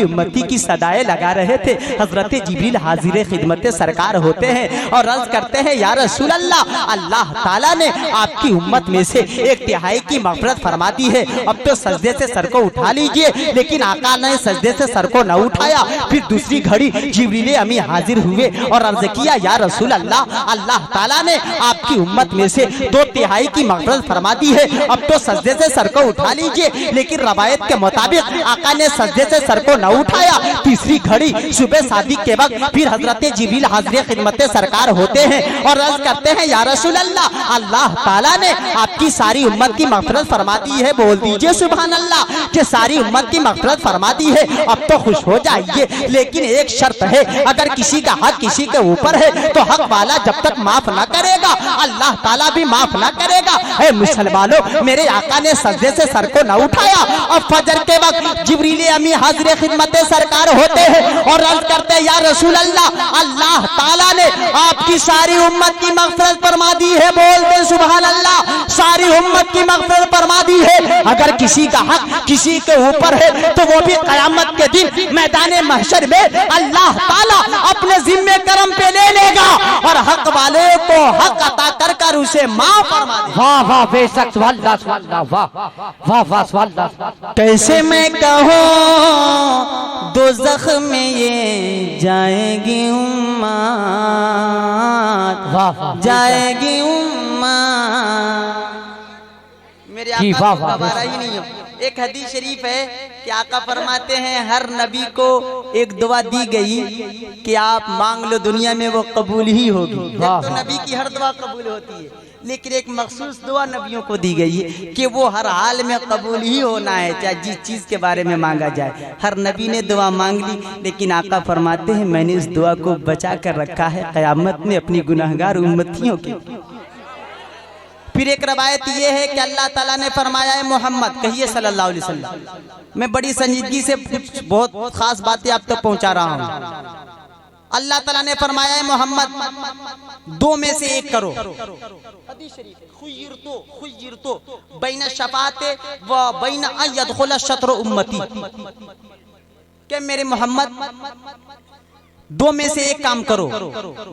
उम्मती की सदाएं लगा रहे थे। हजरत जिब्रील हाजिर खिदमत सरकार होते हैं और अर्ज करते हैं, या रसूल अल्लाह, अल्लाह ताला ने आपकी उम्मत में से 1/3 की मग़फ़िरत फरमा दी है, अब तो सजदे से सर को उठा लीजिए। लेकिन आका ने सजदे से सर को न उठाया। फिर दूसरी घड़ी जिब्रील अमी हाजिर हुए और अर्ज किया, या रसूल अल्लाह, अल्लाह ताला ने आपकी उम्मत में से 2/3 की मग़फ़िरत फरमा दी है, अब तो सजदे से सर को उठा लीजिए। लेकिन रवायत के मुताबिक आका ने सजदे से सर को न उठाया। तीसरी घड़ी सुबह शादी के वक्त फिर हजरत जिब्रील हाजिर खिदमत सरकार होते हैं और अर्ज करते हैं, या रसूल अल्लाह, अल्लाह ताला ने आपकी सारी उम्मत की मग़फ़िरत फरमा दी है। बोल दीजिए सुभान अल्लाह कि सारी उम्मत की मग़फ़िरत फरमा दी है, अब तो खुश हो जाइए। लेकिन एक शर्त है, अगर किसी का हक किसी के ऊपर है तो हक वाला जब तक माफ न करेगा अल्लाह ताला भी माफ न करेगा। ऐ मुसलमानों, मेरे आका ने सजदे से सर को न उठाया और फजर के वक्त जिब्रील अमी हाजिर खिदमत सरकार होते हैं और अर्ज करते हैं, या रसूल अल्लाह, अल्लाह ताला ने आपकी सारी उम्मत की मग़फ़िरत फरमा दी है। बोलते सुभान अल्लाह, सारी उम्मत की मग़फ़िरत फरमा दी है। अगर किसी का हक किसी के ऊपर है तो वो भी क़यामत के दिन मैदान महशर में अल्लाह ताला अपने जिम्मे करम पे ले लेगा और हक वाले को हक अता कर कर उसे माफ फरमा देगा। वाह वाह बेशक, वाह वाह वाह। कैसे मैं कहूँ दोज़ख में ये जाएगी उम्मत, जाएगी उम्मत। मेरे आका को गवारा ही नहीं हो। एक हदीस शरीफ है कि आका फरमाते हैं, हर नबी को एक दुआ दी गई कि आप मांग लो दुनिया में वो कबूल ही होगी। तो नबी की हर दुआ कबूल होती है, लेकिन एक मखसूस दुआ नबियों को दी गई है कि वो हर हाल में कबूल ही होना है, चाहे जिस चीज के बारे में मांगा जाए। हर नबी ने दुआ मांग ली, लेकिन आका फरमाते हैं, मैंने इस दुआ को बचा कर रखा है क़यामत में अपनी गुनाहगार उम्मतियों की। फिर एक रवायत ये है कि अल्लाह ताला ने फरमाया है, मोहम्मद कहिए सल्लल्लाहु अलैहि वसल्लम। मैं बड़ी संजीदगी से कुछ बहुत खास बातें आप तक पहुंचा रहा हूं। अल्लाह ताला ने फरमाया है, मोहम्मद 2 में से 1 करो। हदीस शरीफ है, खुय्यिरतु बैन शफाअते व बैन अन यदखुल शत्र उम्मती, कि मेरे मोहम्मद 2 में से 1 काम करो,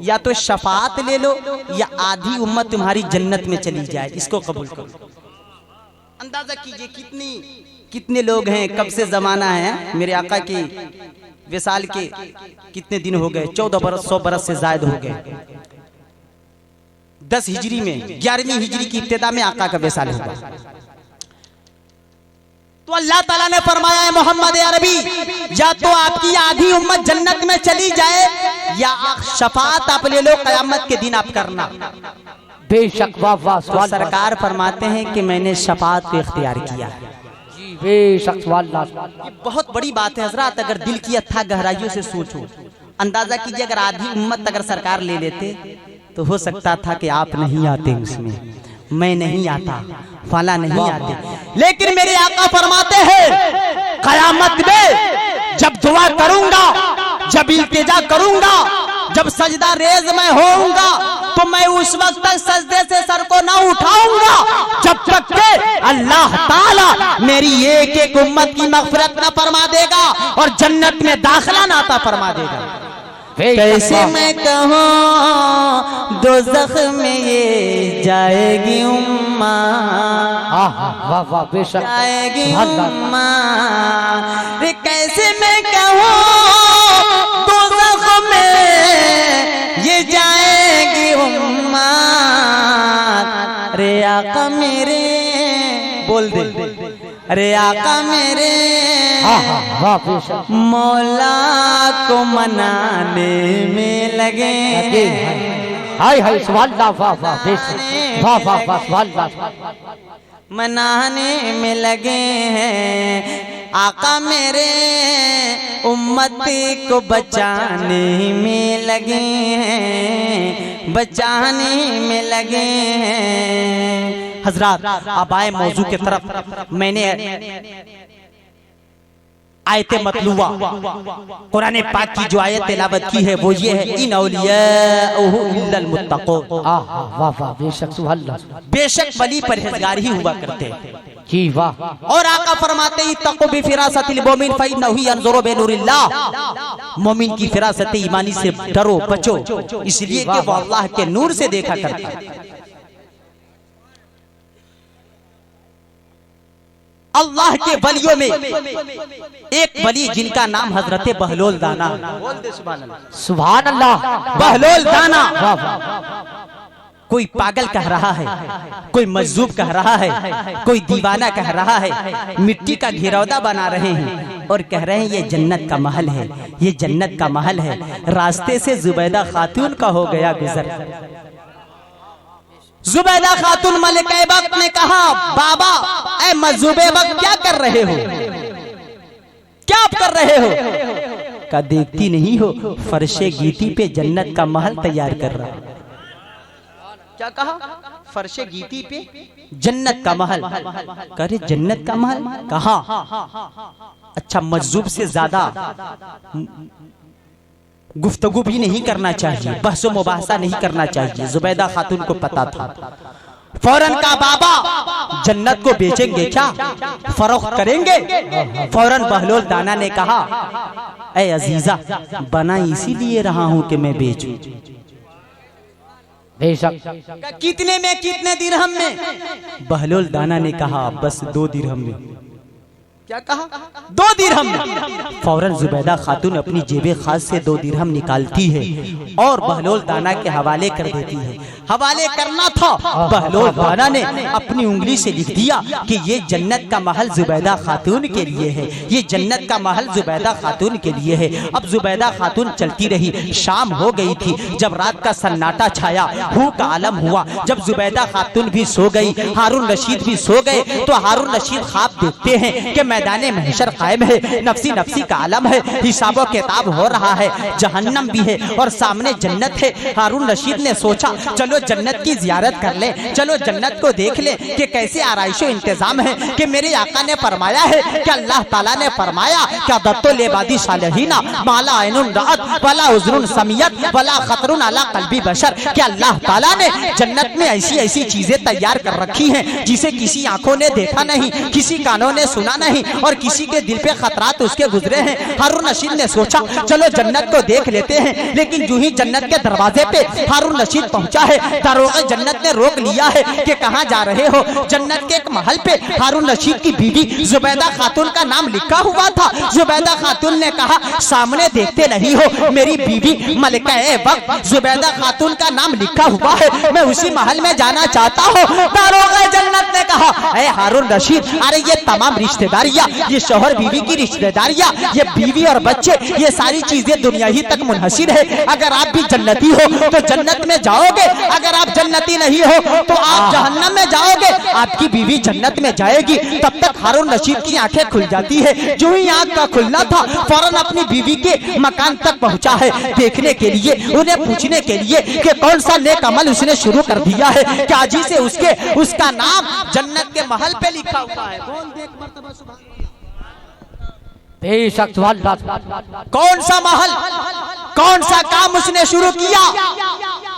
या तो शफाअत ले लो या आधी उम्मत तुम्हारी जन्नत में चली जाए, इसको कबूल करो। अंदाजा कीजिए कितने लोग हैं, कब से जमाना है मेरे आका की विसाल के कितने दिन हो गए, 14 बरस 100 बरस से ज्यादा हो गए। 10 हिजरी में 11वीं हिजरी की इब्तिदा में आका का विसाल हुआ। तो अल्लाह ताला ने फरमाया है, मोहम्मद अरबी, या तो आपकी आधी उम्मत जन्नत में चली जाए या शफाअत आप ले लो, क़यामत के दिन आप करना। बेशक वाह वाह। सरकार फरमाते हैं कि मैंने शफाअत को इख्तियार किया है। बेशक ये बहुत बड़ी बात है हजरत, अगर दिल की अथाह गहराइयों से सोचो। अंदाजा कीजिए, अगर आधी उम्मत अगर सरकार ले लेते तो हो सकता था कि आप नहीं आते उसमें, मैं नहीं आता, फला नहीं आते। लेकिन मेरे आका फरमाते हैं, क़यामत में जब दुआ करूंगा, जब इल्तिजा करूंगा, जब सजदा रेज मैं होऊंगा, तो मैं उस वक्त तक सजदे से सर को ना उठाऊंगा जब तक के अल्लाह ताला मेरी एक उम्मत की मग़फ़िरत न फरमा देगा और जन्नत में दाखिला ना अता फरमा देगा। कैसे मैं कहूँ दोज़ख में ये जाएगी उम्मा, वाह वाह बेशक, जाएगी उम्मा। रे कैसे मैं कहूँ दोज़ख में ये जाएगी उम्मा, रे आका मेरे, बोल दे, अरे आका मेरे मौला को मनाने में लगे। हाय हाय सुभान अल्लाह, वाह वाह बेशक, वाह वाह वाह सुभान अल्लाह। मनाने में लगे हैं, आका मेरे उम्मती को बचाने में लगे हैं, बचाने में लगे हैं। हजरात अब आए मौजू की तरफ। मैंने आयत मतलूबा कुरान पाक की जो आयत तिलावत की है वो ये है, इन औलियाहु इल्लल मुत्तक़ून। वाह वाह, बेशक सुभान अल्लाह, बेशक वली परहेजगार ही हुआ करते हैं। जी वाह। और आका फरमाते ही तक़ू बिफिरासतिल मुमिन फइन्नहु यंज़ुरु बिनूरिल्लाह, मोमिन की फिरासत ईमानी से डरो बचो, इसलिए कि वो अल्लाह के नूर से देखा करता है। अल्लाह के वलियों में एक वली जिनका नाम हजरत बहलोल दाना। सुभान अल्लाह, बहलोल दाना। कोई पागल कह रहा है, कोई मजजूब कह रहा है, कोई दीवाना कह रहा है, मिट्टी का घिरौदा बना रहे हैं और कह रहे हैं ये जन्नत का महल है, ये जन्नत का महल है। रास्ते से जुबैदा खातून का हो गया गुजर। जुबैदा खातून मलिका वक्त ने कहा, बाबा ऐ मजजूबे वक्त क्या कर रहे हो, क्या आप कर रहे हो? का देखती नहीं हो फर्शे गीती पे जन्नत का महल तैयार कर रहा है। क्या कहा? फर्शे गीती पे जन्नत का महल। करे जन्नत का महल कहा? अच्छा, मजजूब से ज्यादा गुफ्तगू भी नहीं करना चाहिए, बहसो मुबाहसा नहीं करना चाहिए। जुबैदा खातून को पता था। फौरन का बाबा जन्नत को बेचेंगे क्या, फरोख्त करेंगे? फौरन बहलोल दाना ने कहा, ऐ अजीजा बना इसीलिए रहा हूं कि मैं बेचूं। बेशक। कितने में, कितने दिरहम में? बहलोल दाना ने कहा बस 2 दिरहम में। क्या कहा? 2 दिरहम में। फौरन जुबैदा खातून अपनी जेबे खास से 2 दिरहम निकालती है और बहलोल दाना के हवाले कर देती है। हवाले करना था, बहलोल दाना ने अपनी उंगली से लिख दिया कि ये जन्नत का महल जुबैदा खातून के लिए है, ये जन्नत का महल जुबैदा खातून के लिए है। अब जुबैदा खातून चलती रही, शाम हो गई थी। जब रात का सन्नाटा छाया, हू का आलम हुआ, जब जुबैदा खातून भी सो गई, हारून रशीद भी सो गए, तो हारून रशीद ख्वाब देखते हैं कि मैदाने महशर कायम है, नफसी नफसी का आलम है, हिसाबो किताब हो रहा है, जहन्नम भी है और सामने जन्नत है। हारून रशीद ने सोचा चलो जन्नत की जियारत कर ले, चलो जन्नत को देख ले कि कैसे आराइशो इंतजाम है। कि मेरे आका ने फरमाया है कि अल्लाह ताला ने फरमाया क्या दत्तो लेबादी सालिहीना माला ऐनुन रात वला उज़्रुन समियत वला खतरुन अला कल्बी बशर। कि अल्लाह ताला ने जन्नत में ऐसी ऐसी चीजें तैयार कर रखी हैं जिसे किसी आंखों ने देखा नहीं, किसी कानों ने सुना नहीं और किसी के दिल पे खतरात उसके गुजरे हैं। हारून रशीद ने सोचा चलो जन्नत को देख लेते हैं, लेकिन जो ही जन्नत के दरवाजे पे हारून रशीद पहुंचा है, दारोगा जन्नत ने रोक लिया है कि कहां जा रहे हो? जन्नत के एक महल पे हारून रशीद की बीवी जुबैदा खातून का नाम लिखा हुआ था। जुबैदा खातून ने कहा सामने देखते नहीं हो, मेरी बीवी मलिका वक्त जुबैदा खातून का नाम लिखा हुआ है, मैं उसी महल में जाना चाहता हूँ। दारोगा जन्नत ने कहा ऐ हारून रशीद, अरे ये तमाम रिश्तेदारियां, ये शौहर बीवी की रिश्तेदारियां, ये बीवी और बच्चे, ये सारी चीजें दुनिया ही तक मुनहसिर है। अगर आप भी जन्नती हो तो जन्नत में जाओगे, अगर आप जन्नती नहीं हो तो आप जहन्नम में जाओगे। आपकी बीवी जन्नत में जाएगी। तब तक हारून रशीद की आंखें खुल जाती है। जो ही आंख का खुलना था फौरन अपनी बीवी के मकान तक पहुंचा है, देखने के लिए, उन्हें पूछने के लिए कि कौन सा नेक अमल उसने शुरू कर दिया है कि आज ही से उसका नाम जन्नत के महल पे लिखा हुआ है। बोल देख मर्तबा सुभान बेशक। कौन सा महल, कौन सा काम उसने शुरू किया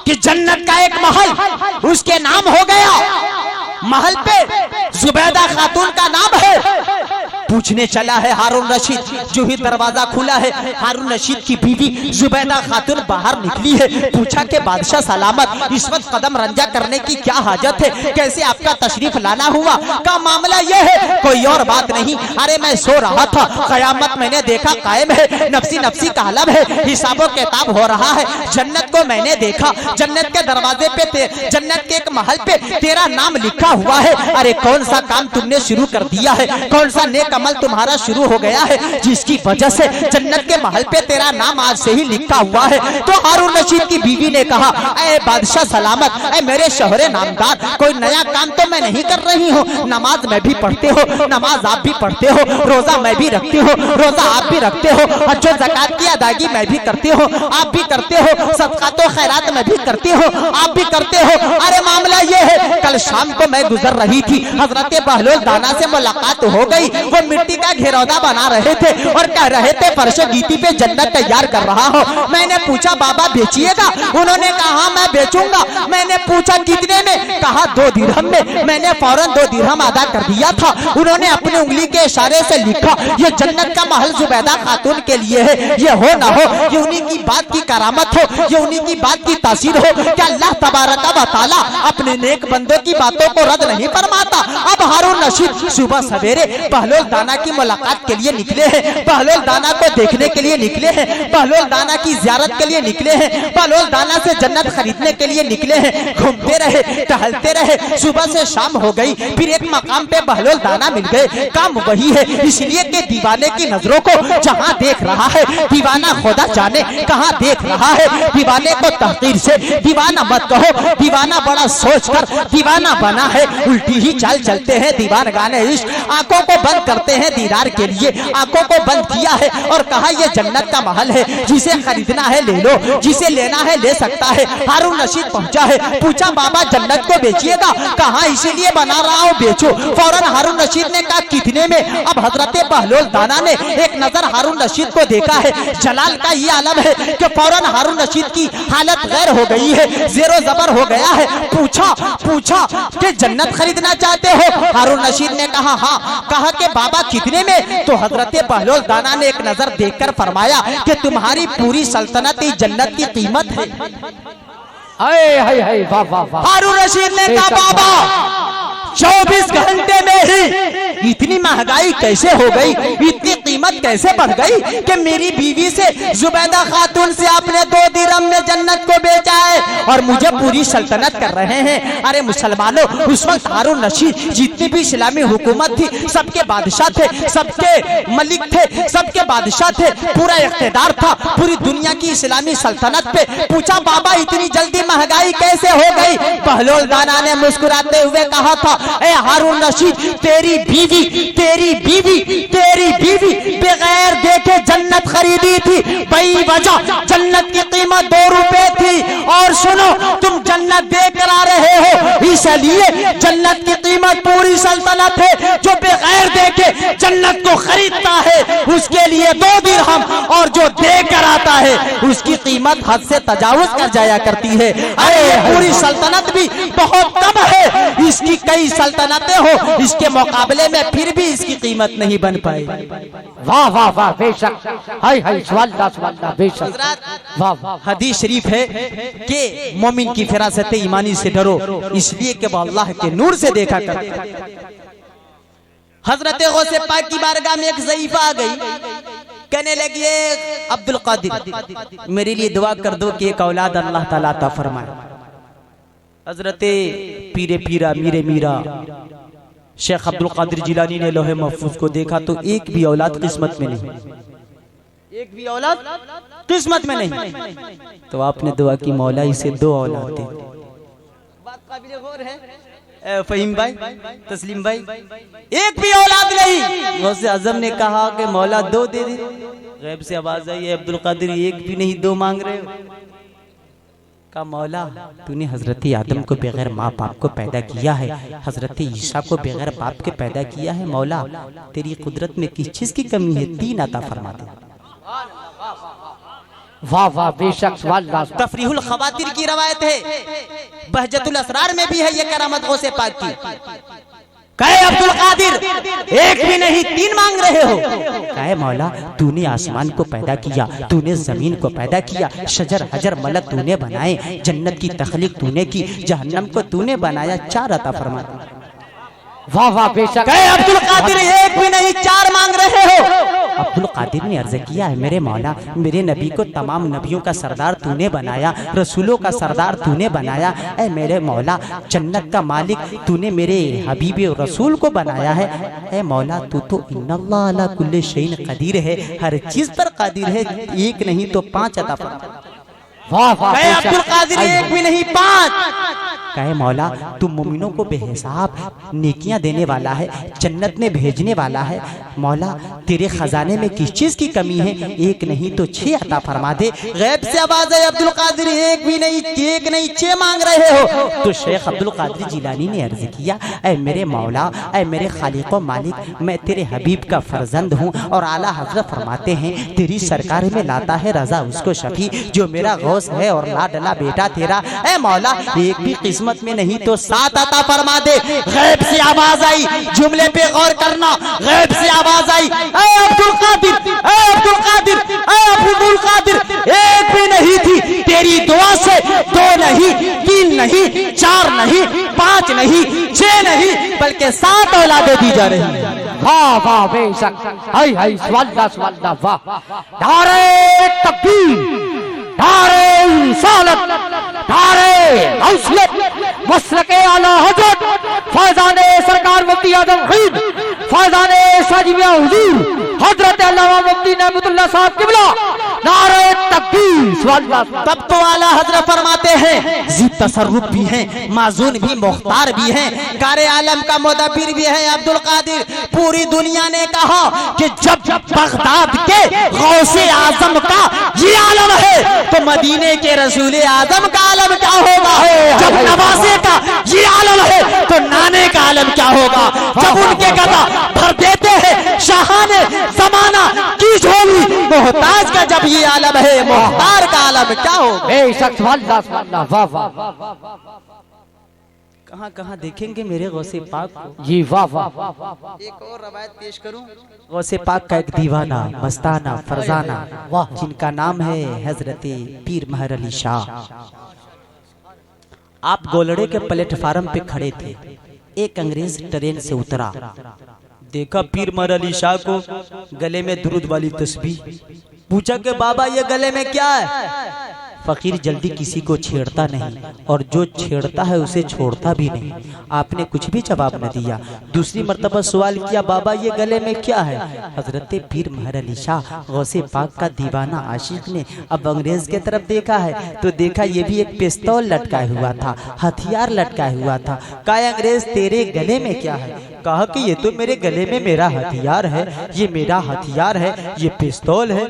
कि जन्नत का एक महल उसके नाम हो गया। महल पे जुबैदा खातून का नाम है। पूछने चला है हारून रशीद, जो ही दरवाजा खुला है हारून रशीद की बीवी जुबैदा खातून बाहर निकली है। पूछा कि बादशाह सलामत, इस वक्त कदम रंजा करने की क्या हाजत है, कैसे आपका तशरीफ लाना हुआ? का मामला यह है, कोई और बात नहीं, अरे मैं सो रहा था, कयामत मैंने देखा कायम है, नफसी नफसी का आलम है, हिसाबो किताब हो रहा है। जन्नत को मैंने देखा, जन्नत के दरवाजे पे, जन्नत के एक महल पे तेरा नाम लिखा हुआ है। अरे कौन सा काम तुमने शुरू कर दिया है, कौन सा नेक अमल तुम्हारा शुरू हो गया है, जिसकी वजह से जन्नत के महल पे तेरा नाम आज से ही लिखा हुआ है। तो हारून रशीद की बीवी ने कहा, ऐ बादशाह सलामत, ऐ मेरे शोहरे नामदार, कोई नया काम तो मैं नहीं कर रही हूँ। नमाज मैं भी पढ़ते हो, नमाज आप भी पढ़ते हो, रोजा मैं भी रखती हूँ, रोजा आप भी रखते हो, हज और ज़कात की अदायगी मैं भी करती हूँ, आप भी करते हो, सदका तो खैरात मैं भी करती हूँ, आप भी करते हो। अरे मामला ये है, कल शाम को मैं गुजर रही थी, हजरत बहलोल दाना से मुलाकात हो गई। वो मिट्टी का घेरौदा बना रहे थे और कह रहे थे फर्श गीती पे जन्नत तैयार कर रहा हूँ। मैंने पूछा बाबा बेचिएगा? उन्होंने कहा मैं बेचूंगा। मैंने पूछा कितने में? कहा 2 दिरहम में। मैंने फौरन 2 दिरहम अदा कर दिया था। उन्होंने अपनी उंगली के इशारे से लिखा, ये जन्नत का महल जुबैदा खातून के लिए है। ये हो ना हो, ये उन्हीं की बात की करामत हो, ये उन्हीं की बात की तासीर हो। क्या अल्लाह तबारक व तआला अपने नेक बंदों की बातों को रद्द नहीं फरमाता? अब हारून रशीद सुबह सवेरे बहलोल दाना की मुलाकात के लिए निकले हैं, बहलोल दाना को देखने के लिए निकले हैं, बहलोल दाना की ज़ियारत के लिए निकले हैं, बहलोल दाना से जन्नत खरीदने के लिए निकले हैं। घूमते रहे, टहलते रहे, सुबह से शाम हो गई। फिर एक मकाम पे बहलोल दाना मिल गए। काम वही है, इसलिए कि दीवाने की नजरों को जहाँ देख रहा है, दीवाना खुदा जाने कहाँ देख रहा है। दीवाने को तहकीर से दीवाना मत कहो, दीवाना बड़ा सोच कर दीवाना बना है। उल्टी ही चाल चलते हैं दीवान गाने इश्क, आंखों को बंद करते हैं दीदार के लिए। आंखों को बंद किया है और कहा ये जन्नत का महल है, जिसे खरीदना है ले लो, जिसे लेना है ले सकता है। हारून रशीद पहुंचा है, पूछा बाबा जन्नत को बेचिएगा? कहा इसीलिए बना रहा हूँ, बेचो। फौरन हारून रशीद ने कहा कितने में? अब हजरत बहलोल दाना ने एक नजर हारून रशीद को देखा है। जलाल का ये आलम है कि फौरन हारून रशीद की हालत गैर हो गई है, जेरो जबर हो गया है। पूछा कि जन्नत खरीदना चाहते हो? हारून रशीद ने कहा हाँ। कहा कि बाबा कितने में? तो हजरत बहलोल दाना ने एक नजर देखकर फरमाया कि तुम्हारी पूरी सल्तनत ही जन्नत की कीमत है। हारून रशीद ने कहा बाबा 24 घंटे में ही इतनी महंगाई कैसे हो गई, इतनी कीमत कैसे बढ़ गई कि मेरी बीवी से जुबैदा खातून से आपने 2 दिरहम में जन्नत को बेचा है और मुझे पूरी सल्तनत कर रहे हैं। अरे मुसलमानों, उस वक्त हारून रशीद जितनी भी इस्लामी हुकूमत थी, सबके बादशाह थे, सबके मलिक थे, सबके बादशाह थे, पूरा इख्तिदार था पूरी दुनिया की इस्लामी सल्तनत पे। पूछा बाबा इतनी जल्दी महंगाई कैसे हो गई? बहलोल दाना ने मुस्कुराते हुए कहा था, ए हारून रशीद तेरी बीवी बगैर देखे जन्नत खरीदी थी, बई वजह जन्नत की कीमत 2 रुपए थी। और सुनो, तुम जन्नत देकर आ रहे हो, इसलिए जन्नत की कीमत पूरी सल्तनत है। जो बगैर देखे जन्नत को खरीदता है उसके लिए 2 दिरहम, और जो देकर आता है उसकी कीमत हद से तजावुज कर जाया करती है। अरे पूरी सल्तनत भी बहुत कम है, इसकी कई सल्तनतें हो, इसके मुकाबले में फिर भी इसकी कीमत नहीं बन पाई। वाह वाह वाह, बेशक, हाय हाय, सुभान बेशक, वाह वाह। हदीस शरीफ है कि मोमिन की फिरासत ईमानी से डरो, इसलिए कि वह अल्लाह के नूर से देखा करते। हजरत गौसे पाक की बारगाह में एक ज़ईफा आ गई, कहने लगी अब्दुल कादिर मेरे लिए दुआ कर दो कि एक औलाद अल्लाह ताला अता फरमाए। हजरत पीरे पीरा मीरे मीरा शेख अब्दुल कादिर जिलानी ने लोहे महफूज को देखा तो एक भी औलाद किस्मत में नहीं, एक भी औलाद किस्मत में नहीं। तो आपने दुआ की मौला इसे 2 औलाद दे। बात काबिल गौर है फहीम भाई, तस्लीम भाई, एक भी औलाद नहीं। गौसे आजम ने कहा कि मौला 2 दे दे। गैब से आवाज आई है अब्दुल कादिर एक भी नहीं 2 मांग रहे हो। का मौला तूने हजरत आदम को बगैर माँ बाप को पैदा किया है, हजरत ईसा को बगैर बाप के पैदा किया है। मौला तेरी कुदरत में किस चीज की कमी है, 3 अता फरमा दे। वाह वाह, बेशक, तफरीहुल खवातिर की रवायत है, बहजतुल असरार में भी है ये करामत गौसे पाक की। कहे अब्दुल कादिर एक भी नहीं 3 मांग रहे हो। कहे मौला तूने आसमान को पैदा किया, तूने जमीन को पैदा किया, शजर हजर मलक तूने बनाए, जन्नत की तखलीक तूने की, जहन्नम को तूने बनाया, 4 अता फरमा दे। वाह वाह, बेशक। कहे अब्दुल कादिर एक भी नहीं 4 मांग रहे हो। अब्दुल कादिर ने अर्ज किया है मेरे मौला, मेरे नबी को तमाम नबियों का सरदार तूने बनाया, रसूलों का सरदार तूने बनाया। ऐ मेरे मौला, जन्नत का मालिक तूने मेरे हबीब रसूल को बनाया है। ऐ मौला, तू तो इन्नल्लाह अला कुल्ली शैइन कदीर है, हर चीज पर कादिर है। एक नहीं तो 5 अता फरमा। वाह वाह अब्दुल कादिर एक भी नहीं 5। कहे मौला, तू मुमिनों को बेहिसाब नेकियां देने वाला है, जन्नत में भेजने वाला है। मौला, तेरे खजाने में किस चीज की कमी है? एक नहीं तो 6 अता फरमा दे। गैब से आवाज है, अब्दुल कादिर एक भी नहीं, एक नहीं 6 मांग रहे हो। तो शेख अब्दुल कादिर जिलानी ने अर्ज किया, ऐ मेरे मौला, ऐ मेरे खालिक व मालिक, मैं तेरे हबीब का फर्जंद हूँ और आला हजरत फरमाते हैं तेरी सरकार में लाता है रजा उसको शफी जो मेरा गौस है और लाडला बेटा तेरा। ऐ मौला, एक भी किस्मत में नहीं तो 7 अता फरमा दे। गैब से आवाज आई, जुमले पे गौर करना, गैब से आवाज आई, ऐ अब्दुल कादिर, ऐ अब्दुल कादिर, ऐ अब्दुल कादिर, एक भी नहीं थी तेरी दुआ से 2 नहीं, 3 नहीं, 4 नहीं, 5 नहीं, 6 नहीं, बल्कि 7 औलादे दी जा रही है। वाह वाह बेशक, हाय हाय सुभान वाह। नारे तकबीर, नारे रिसालत, नारे गौसियत, मसलके आला हजरत फैजाने सरकार मुफ्ती आजम खीद, फैजाने साजिब हुजूर हजरत अल्लामा मुफ्ती नेमतुल्लाह साहब किबला। नारे तकबीर, सुभान अल्लाह। तब तो आला हजरत फरमाते हैं जी तसर्रुफ भी हैं, माजून भी, मुख्तार भी हैं, कारे आलम का मुदब्बिर भी है अब्दुल कादिर। पूरी दुनिया ने कहा कि जब बगदाद के गौसे आजम का ये आलम है तो मदीने के रसूले आजम का आलम क्या होगा? जब नवासे का ये आलम है तो नाने का आलम क्या होगा? जब उनके गदा भर देते हैं शाहाने जमाना की झोली, मोहताज का जब ये आलम है, मुख्तार का आलम क्या होगा? बेशक सुभान अल्लाह, वाह वाह। कहाँ कहाँ देखेंगे मेरे गौसे पाक को। जी वाह वाह। एक और रवायत पेश करूं, गौसे पाक का एक दीवाना, मस्ताना, फरजाना, वाह, जिनका नाम है हजरत पीर महर अली शाह। आप गोलड़े के प्लेटफार्म पे खड़े थे, एक अंग्रेज ट्रेन से उतरा, देखा पीर महर अली शाह को गले में दुरूद वाली तस्बीह, पूछा कि बाबा ये गले में क्या है? फकीर जल्दी किसी को छेड़ता नहीं और जो छेड़ता है उसे छोड़ता भी नहीं। आपने कुछ भी जवाब न दिया। दूसरी मर्तबा सवाल किया, बाबा ये गले में क्या है? हजरत पीर महर अली शाह गौसे पाक का दीवाना आशिक ने अब अंग्रेज के तरफ देखा है तो देखा ये भी एक पिस्तौल लटकाए हुआ था, हथियार लटकाए हुआ था। कहा अंग्रेज तेरे गले में क्या है? कहा कि ये तो मेरे गले में मेरा हथियार है, ये मेरा हथियार है, ये पिस्तौल है।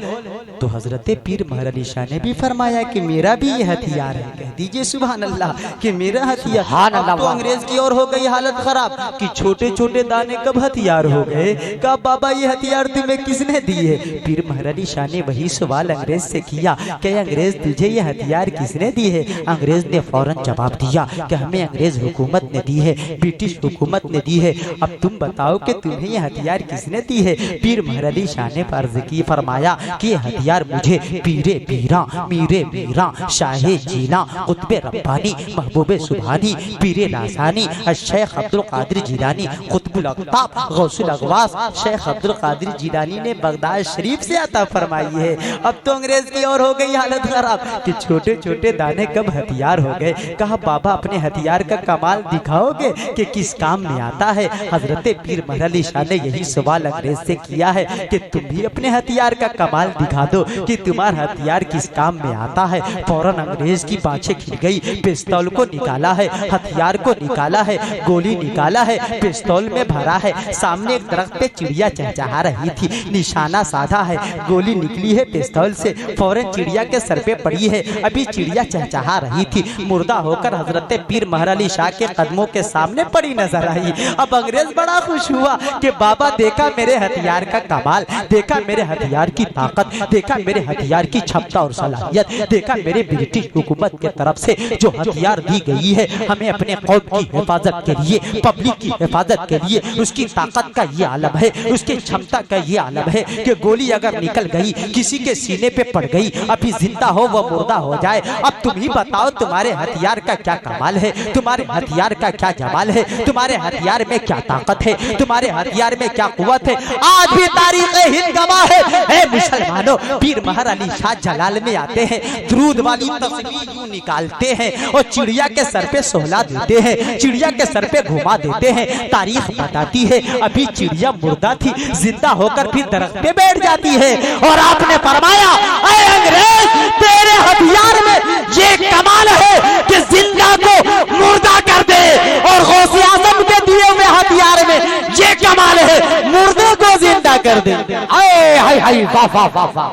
तो हजरत पीर महर अली शाह ने भी फरमाया कि मेरा भी ये हथियार है। कह दीजिए सुभान अल्लाह कि मेरा हथियार। तो अंग्रेज की और हो गई हालत खराब कि छोटे छोटे दाने कब हथियार हो गए। कहा बाबा ये हथियार तुम्हें किसने दिए? पीर महर अली शाह ने वही सवाल अंग्रेज से किया कि अंग्रेज तुझे ये हथियार किसने दी है? अंग्रेज ने फौरन जवाब दिया कि हमें अंग्रेज हुकूमत ने दी है, ब्रिटिश हुकूमत ने दी है। अब तुम बताओ कि तुम्हें ये हथियार किसने दी है? पीर महर अली शाह ने फर्ज की फरमाया कि ये हथियार मुझे पीरे पीरा, मीरे मीरा, शाहे जीना, कुतबे रब्बानी, महबूबे सुभानी, पीरे लासानी, शेख अब्दुल कादिर जिलानी, कुतुबुल अक़ताब, गौसुल अग़वास शेख अब्दुल कादिर जिलानी ने बगदाद शरीफ से अता फरमाई है। अब तो अंग्रेज की और हो गई हालत खराब कि छोटे छोटे दाने कब हथियार हो गए। कहा बाबा अपने हथियार का कमाल दिखाओगे कि किस काम में आता है? हजरत पीर महर अली शाह ने यही सवाल अंग्रेज से किया है कि तुम भी अपने हथियार का कमाल दिखा दो कि तुम्हारा हथियार किस काम में आता है। फौरन अंग्रेज की बाछे खिल गई, पिस्तौल को निकाला है, हथियार को निकाला है, गोली निकाला है, पिस्तौल में भरा है। सामने एक दरख्त पे चिड़िया चहचहा रही थी, निशाना साधा है, गोली निकली है पिस्तौल से, फौरन चिड़िया के सर पे पड़ी है। अभी चिड़िया चहचहा रही थी, मुर्दा होकर हजरत पीर महर अली शाह के कदमों के सामने पड़ी नजर आई। अब अंग्रेज बड़ा खुश हुआ कि बाबा देखा मेरे हथियार का कमाल, देखा मेरे हथियार की ताकत, देखा देखा मेरे हथियार की क्षमता और सलाहियत, देखा मेरे ब्रिटिश हुकूमत के तरफ से जो हथियार दी गई है हमें अपने कौम की हिफाजत के लिए, पब्लिक की हिफाजत के लिए, उसकी ताकत का ये आलम है, उसकी क्षमता का ये आलम है कि गोली अगर निकल गई किसी के सीने पे पड़ गई, अभी जिंदा हो वो मुर्दा हो जाए। अब तुम ही बताओ तुम्हारे हथियार का क्या कमाल है, तुम्हारे हथियार का क्या जमाल है, तुम्हारे हथियार में क्या ताकत है, तुम्हारे हथियार में क्या कुव्वत है। आज भी तारीख हिंद गवाह है मुसलमानों, पीर महर अली शाह जलाल में आते हैं, दुरूद वाली तस्वीर यूं निकालते हैं और चिड़िया के सर पे सोहला देते हैं, चिड़िया के सर पे घुमा देते हैं। तारीख बताती है अभी चिड़िया मुर्दा थी, जिंदा होकर फिर दरख्त पे बैठ जाती है। और आपने फरमाया ऐ अंग्रेज, तेरे हथियार में ये कमाल है कि जिंदा को मुर्दा कर दे, और गौसे आजम के दिए हुए हथियार में ये कमाल है मुर्दे को जिंदा कर दे। हाय हाय वाह वाह वाह वाह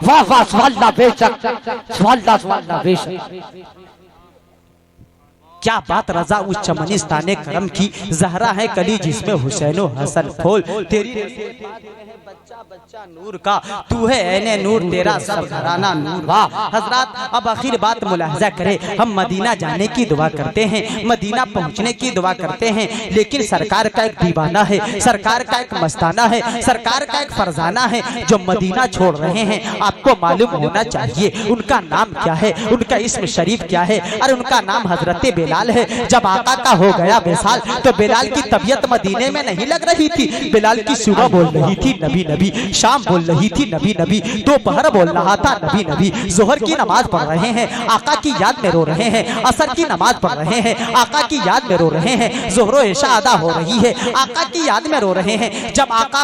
वाह वाह, सवाल बेशक, सवाल बेशक। क्या बात रजा उस चमनिस्ताने करम की, जहरा है कली जिसमें हुसैनो हसन फूल, तेरी बच्चा बच्चा नूर का, तू है ऐने नूर तेरा सब घराना नूर। वाह हजरात, अब आखिर बात मुलाहजा करें, हम मदीना जाने की दुआ करते हैं, मदीना पहुंचने की दुआ करते हैं, लेकिन सरकार का एक दीवाना है, सरकार का एक मस्ताना है, सरकार का एक फरजाना है जो मदीना छोड़ रहे हैं। आपको मालूम होना चाहिए उनका नाम क्या है, उनका इस्म शरीफ क्या है। और उनका नाम हजरत बिलाल है। जब आका का हो गया विसाल तो बिलाल की तबीयत मदीने में नहीं लग रही थी। बिलाल की सुबह बोल रही थी नबी नबी, शाम बोल रही थी नबी नबी, दोपहर बोल रहा था नबी नबी, जोहर की नमाज पढ़ रहे हैं, आका की याद में रो रहे हैं, असर की नमाज पढ़ रहे हैं, आका की याद में रो रहे हैं, जोहरो इशा अदा हो रही है, आका की याद में रो रहे हैं। जब आका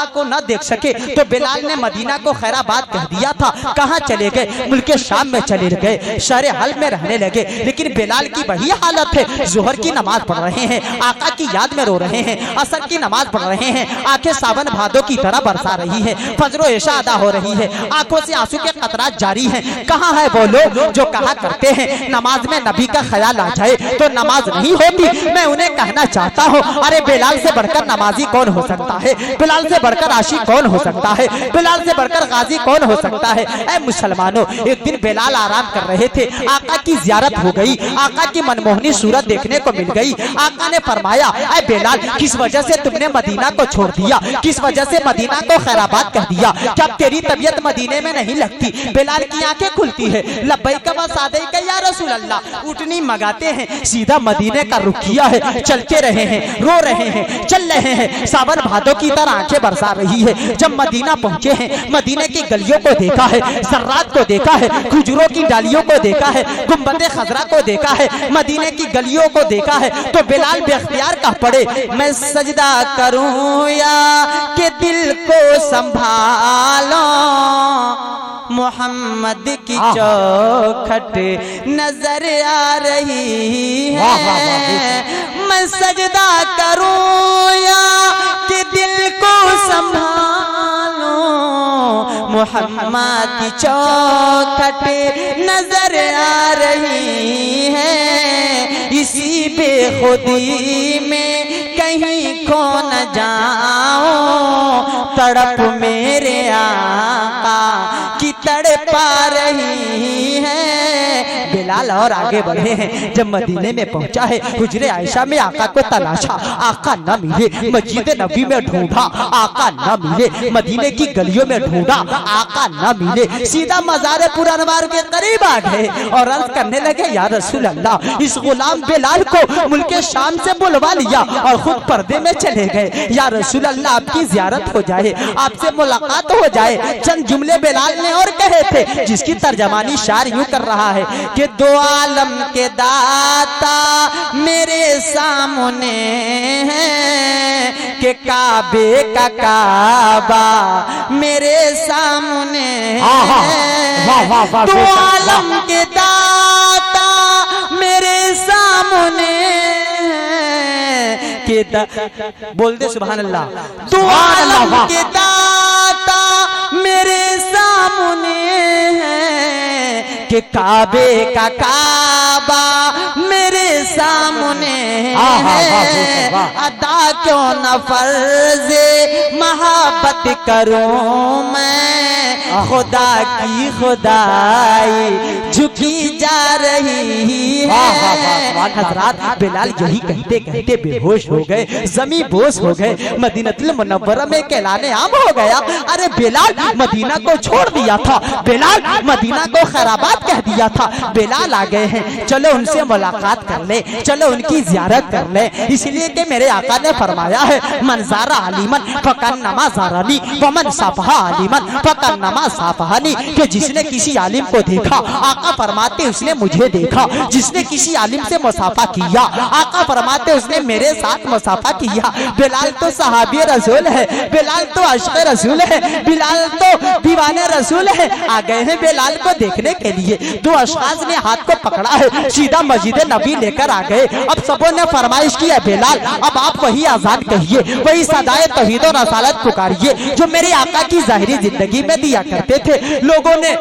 को न देख सके तो बिलाल ने मदीना को खैराबाद कह दिया था। कहाँ चले गए? मुल्के शाम में चले गए, शहर हल में रहने लगे। लेकिन बिलाल की वही हालत है, जोहर की नमाज पढ़ रहे हैं, आका की याद में रो रहे हैं, असर की नमाज पढ़ रहे हैं, आंखें सावन भादों की तरह बरसा रही है, फजरो इशा अदा हो रही है, आंखों से आंसू के कतरात जारी हैं। कहाँ है वो लोग जो कहा करते हैं नमाज में नबी का ख्याल आ जाए तो नमाज नहीं होती? मैं उन्हें कहना चाहता हूँ, अरे बिलाल से बढ़कर नमाजी कौन हो सकता है, बिलाल से बढ़कर आशिक कौन हो सकता है, बिलाल से बढ़कर गाजी कौन हो सकता है। ऐ मुसलमानों, एक दिन बिलाल आराम कर रहे थे, आका की जियारत हो गई, आका की मनमोहनी सूरत देखने को मिल गई। आका ने फरमाया, ऐ बिलाल, किस वजह से तुमने मदीना को छोड़ दिया, किस वजह से मदीना को खैराबाद कह दिया, क्या तेरी तबीयत मदीने में नहीं लगती? बिलाल की आंखें खुलती है, लब्बैक व सादैक या रसूल अल्लाह, उठनी मंगाते हैं, सीधा मदीने का रुख किया है, चलते रहे हैं, रो रहे हैं, चल रहे हैं, सावन भादों की तरह आंखें बरसा रही है। जब मदीना पहुंचे हैं, मदीने की गलियों को देखा है, जर्रात को देखा है, खजूरों की डालियों को देखा है, गुंबद खजरा को देखा है, मदीने की गलियों को देखा है, तो बिलाल बेख्तियार कह पड़े, मैं सजदा करूं या कि दिल को संभालो, मोहम्मद की चौखट नजर आ रही है। मैं सजदा करूं या कि दिल को संभालो, मोहम्मद की चौखट नजर आ रही है। इसी बेखुदी में कहीं खो न जाओ, तड़प मेरे आका की तड़पा रही है। बिलाल और आगे बढ़े हैं, जब मदीने में पहुंचा है, हुजरे आयशा में आका को तलाशा, आका न मिले, मस्जिद नबी में ढूंढा, आका न मिले, मदीने की गलियों में ढूंढा, आका न मिले, सीधा मज़ार पुरअनवार के करीब आ गए और अर्ज करने लगे, या रसूल अल्लाह, इस गुलाम बिलाल को मुल्के शाम से बुलवा लिया और खुद पर्दे में चले गए। या रसूल अल्लाह, आपकी जियारत हो जाए, आपसे मुलाकात हो जाए। चंद जुमले बिलाल ने और कहे थे, जिसकी तर्जमानी शायर यूं कर रहा है कि दो आलम के दाता मेरे सामने हैं, कि काबे का काबा मेरे सामने है। दो आलम के दाता मेरे सामने बोल दे सुभान अल्लाह। दो आलम के दाता मेरे सामने है कि काबे का काबा मेरे सामने है। अदा क्यों न फर्ज़े मोहब्बत करूं मैं, खुदा की खुदाई झुकी जा रही है। हजरात बिलाल यही कहते कहते बेहोश हो गए, जमी बोस हो गए, मदीनतुल मुनव्वरा में कहलाने आम हो गया। अरे बिलाल मदीना को छोड़ दिया था, बिलाल मदीना को खराबात कह दिया था। बिलाल आ गए हैं, चलो उनसे मुलाकात कर ले, चलो उनकी जियारत कर ले। इसलिए कि मेरे आका ने फरमाया है, मंजारा आलिमन फकन नमा ज़ारानी व मन साफहा आलिमन फकन नमा साफहानी, कि जिसने किसी आलिम को देखा आका फरमाते उसने मुझे देखा, जिसने किसी आलिम से मुसाफा किया आका फरमाते उसने मेरे साथ मुसाफा किया। बिलाल तो सहाबी रसूल है, बिलाल तो अश्क रसूल है, बिलाल तो दीवाने रसूल है। आ गए हैं बिलाल को देखने के लिए। दो अशखास ने हाथ को पकड़ा है, सीधा मस्जिद नबी लेकर आ गए। अब सबों ने फरमाइश की है, बिलाल अब आप वही आजान कहिए, वही सदाए तौहीद और रसालत पुकारिए जो मेरे आका की जाहिरी जिंदगी में दिया करते थे। लोगों ने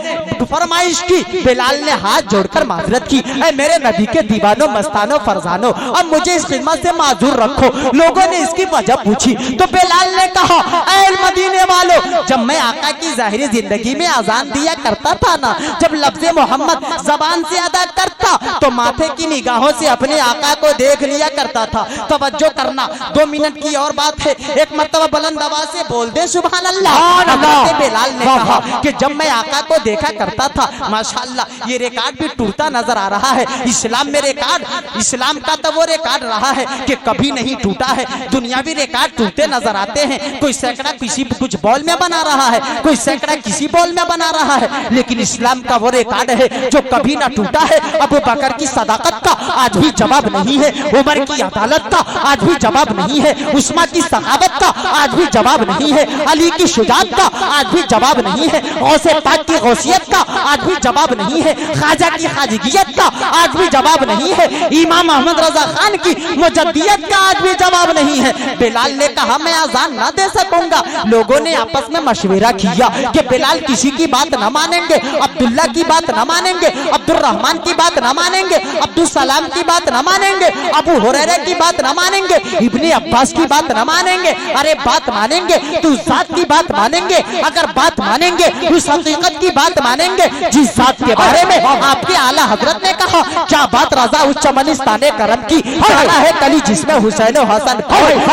फरमाइश की, बिलाल ने हाथ जोड़कर माजरत की, ऐ मेरे नबी के दीवानों मस्तानों फरजानों, अब मुझे इस खिदमत से माजूर रखो। लोगों ने इसकी वजह पूछी तो बिलाल ने कहा, ऐ मदीने वालों, जब मैं आका की जाहिरी जिंदगी में आजान दिया करता था ना, जब लफ्ज़े मोहम्मद जबान से अदा करता तो माथे की निगाहों से अपने आका को देख लिया करता था। तवज्जो करना, 2 मिनट की और बात है, एक मर्तबा बुलंद आवाज से बोल दे सुभान अल्लाह। बिलाल ने कहा कि जब मैं आका को देखा करता था, माशाअल्लाह ये रिकॉर्ड भी टूटता नजर आ रहा है। इस्लाम में रिकॉर्ड, इस्लाम का तो वो रिकॉर्ड रहा है कि कभी नहीं टूटा है। दुनियावी रिकॉर्ड टूटते नजर आते हैं, कोई सैकड़ा किसी कुछ बॉल में बना रहा है, कोई सैकड़ा किसी बॉल में बना रहा है, लेकिन इस्लाम का वो रिकॉर्ड है जो कभी ना टूटा है। अबू बकर की सदाकत का आज भी जवाब नहीं है, उमर की अदालत का आज भी जवाब नहीं है, उस्मान की सहाबत का आज भी जवाब नहीं है, अली की शुजाअत का आज भी जवाब नहीं है, गौसे पाक की गौसियत का आज भी जवाब नहीं है, ख्वाजा की खाजगियत का आज भी जवाब नहीं है, इमाम अहमद रजा खान की मुजद्दियत का आज भी जवाब नहीं है। बिलाल ने कहा मैं अजान ना दे सकूंगा। लोगों ने आपस में मशवरा किया कि बिलाल किसी की बात न मानेंगे, अब्दुल्ला की बात न मानेंगे, अब्दुल रहमान की बात न मानेंगे, अब्दुल सलाम की बात न मानेंगे, अबू हुरैरा की बात न मानेंगे, इब्ने अब्बास की बात न मानेंगे। अरे बात मानेंगे तो जात की बात मानेंगे, अगर बात मानेंगे उस हकीकत की बात मानेंगे जिस जात के बारे में आपके आला हजरत ने कहा। क्या बात रजा उस चमनिस्ताने करम की, जाना है कली जिसमें हुसैन हसन,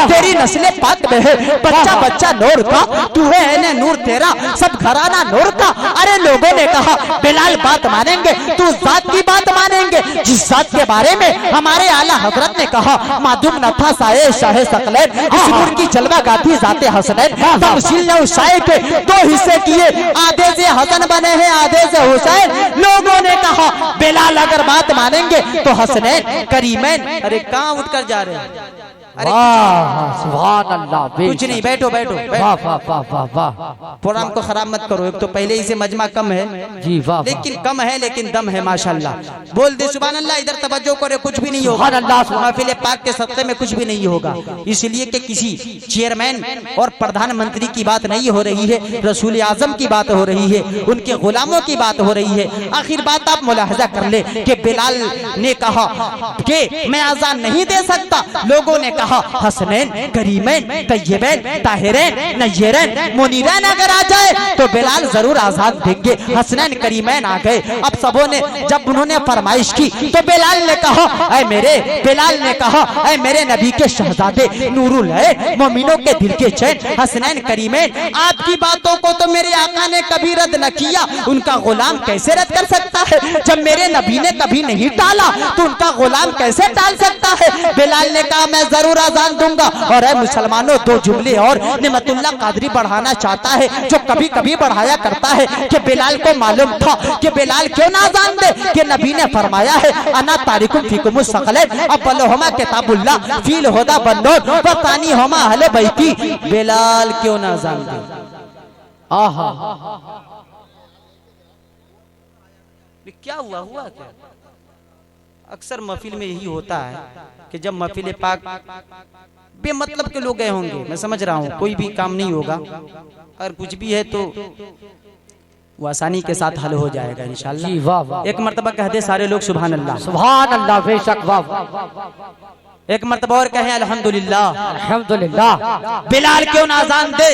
तेरी नस्ले पाक में है बच्चा बच्चा नूर का, तू है नूर तेरा सब घराना नूर का। अरे लोगों ने कहा बिलाल बात मानेंगे तो जात की बात मानेंगे जिस जात के बारे में हमारे आला हजरत ने कहा मादुम नफा साए शाहे सकलैन, इस नूर की जलवा गाती जाते हसनैन। तमसील ने उस शाये के 2 हिस्से किए, आधे से हसन बने हैं आधे से हुसैन। लोगों ने कहा बिलाल अगर बात मानेंगे तो हसनैन करीमैन। अरे कहाँ उठकर जा रहे हैं? सुभान अल्लाह, कुछ नहीं, बैठो बैठो, प्रोग्राम को खराब मत करो। एक तो पहले ही से मजमा कम है जी, वाह लेकिन कम है लेकिन दम है माशाल्लाह। बोल दे सुभान अल्लाह, इधर तवज्जो करे, कुछ भी नहीं होगा। महफिल पाक के सत्ते में कुछ भी नहीं होगा, इसलिए कि किसी चेयरमैन और प्रधानमंत्री की बात नहीं हो रही है, रसूल आजम की बात हो रही है, उनके गुलामों की बात हो रही है। आखिर बात आप मुलाहजा कर ले कि बिलाल ने कहा कि मैं आजान नहीं दे सकता। लोगों ने कहा हसनैन करीमैन तय्यबैन ताहिरैन नय्यरैन मुनीरैन अगर आ जाए तो बिलाल जरूर आजाद देंगे। हसनैन करीमैन आ गए। अब सबों ने जब उन्होंने फरमाइश की तो बिलाल ने कहा ऐ मेरे नबी के शहजादे नूरुल है मोमिनों के दिल के चैन हसनैन करीमैन, आपकी बातों को तो मेरे आका ने कभी रद्द न किया, उनका गुलाम कैसे रद्द कर सकता है? जब मेरे नबी ने कभी नहीं टाला तो उनका गुलाम कैसे टाल सकता है? बिलाल ने कहा मैं जरूर आजान दूंगा। और है मुसलमानों, 2 जुमले और निमतुल्लाह कादरी बढ़ाना चाहता है जो कभी कभी बढ़ाया करता है कि बिलाल को मालूम था कि बिलाल क्यों ना आजान दे, कि नबी ने फरमाया है अना तारिकुम फीकुम सकलैन अव्वलुहुमा किताबुल्लाह फील हुदा बन्नूर व तानीहुमा अहले बैती। बिलाल क्यों ना आजान दे? क्या हुआ क्या? अक्सर महफिल में यही होता है कि जब महफिल पाक बेमतलब के लोग गए होंगे, मैं समझ रहा हूँ कोई भी काम नहीं होगा, अगर कुछ भी है तो वो आसानी के साथ हल हो जाएगा इंशाल्लाह। जी वाह वाह। एक मर्तबा कह दे सारे लोग सुभान अल्लाह। सुभान अल्लाह, बेशक वाह वाह। एक मर्तबा और कहें अल्हम्दुलिल्लाह। अल्हम्दुलिल्लाह। बिलाल क्यों ना अज़ान दे?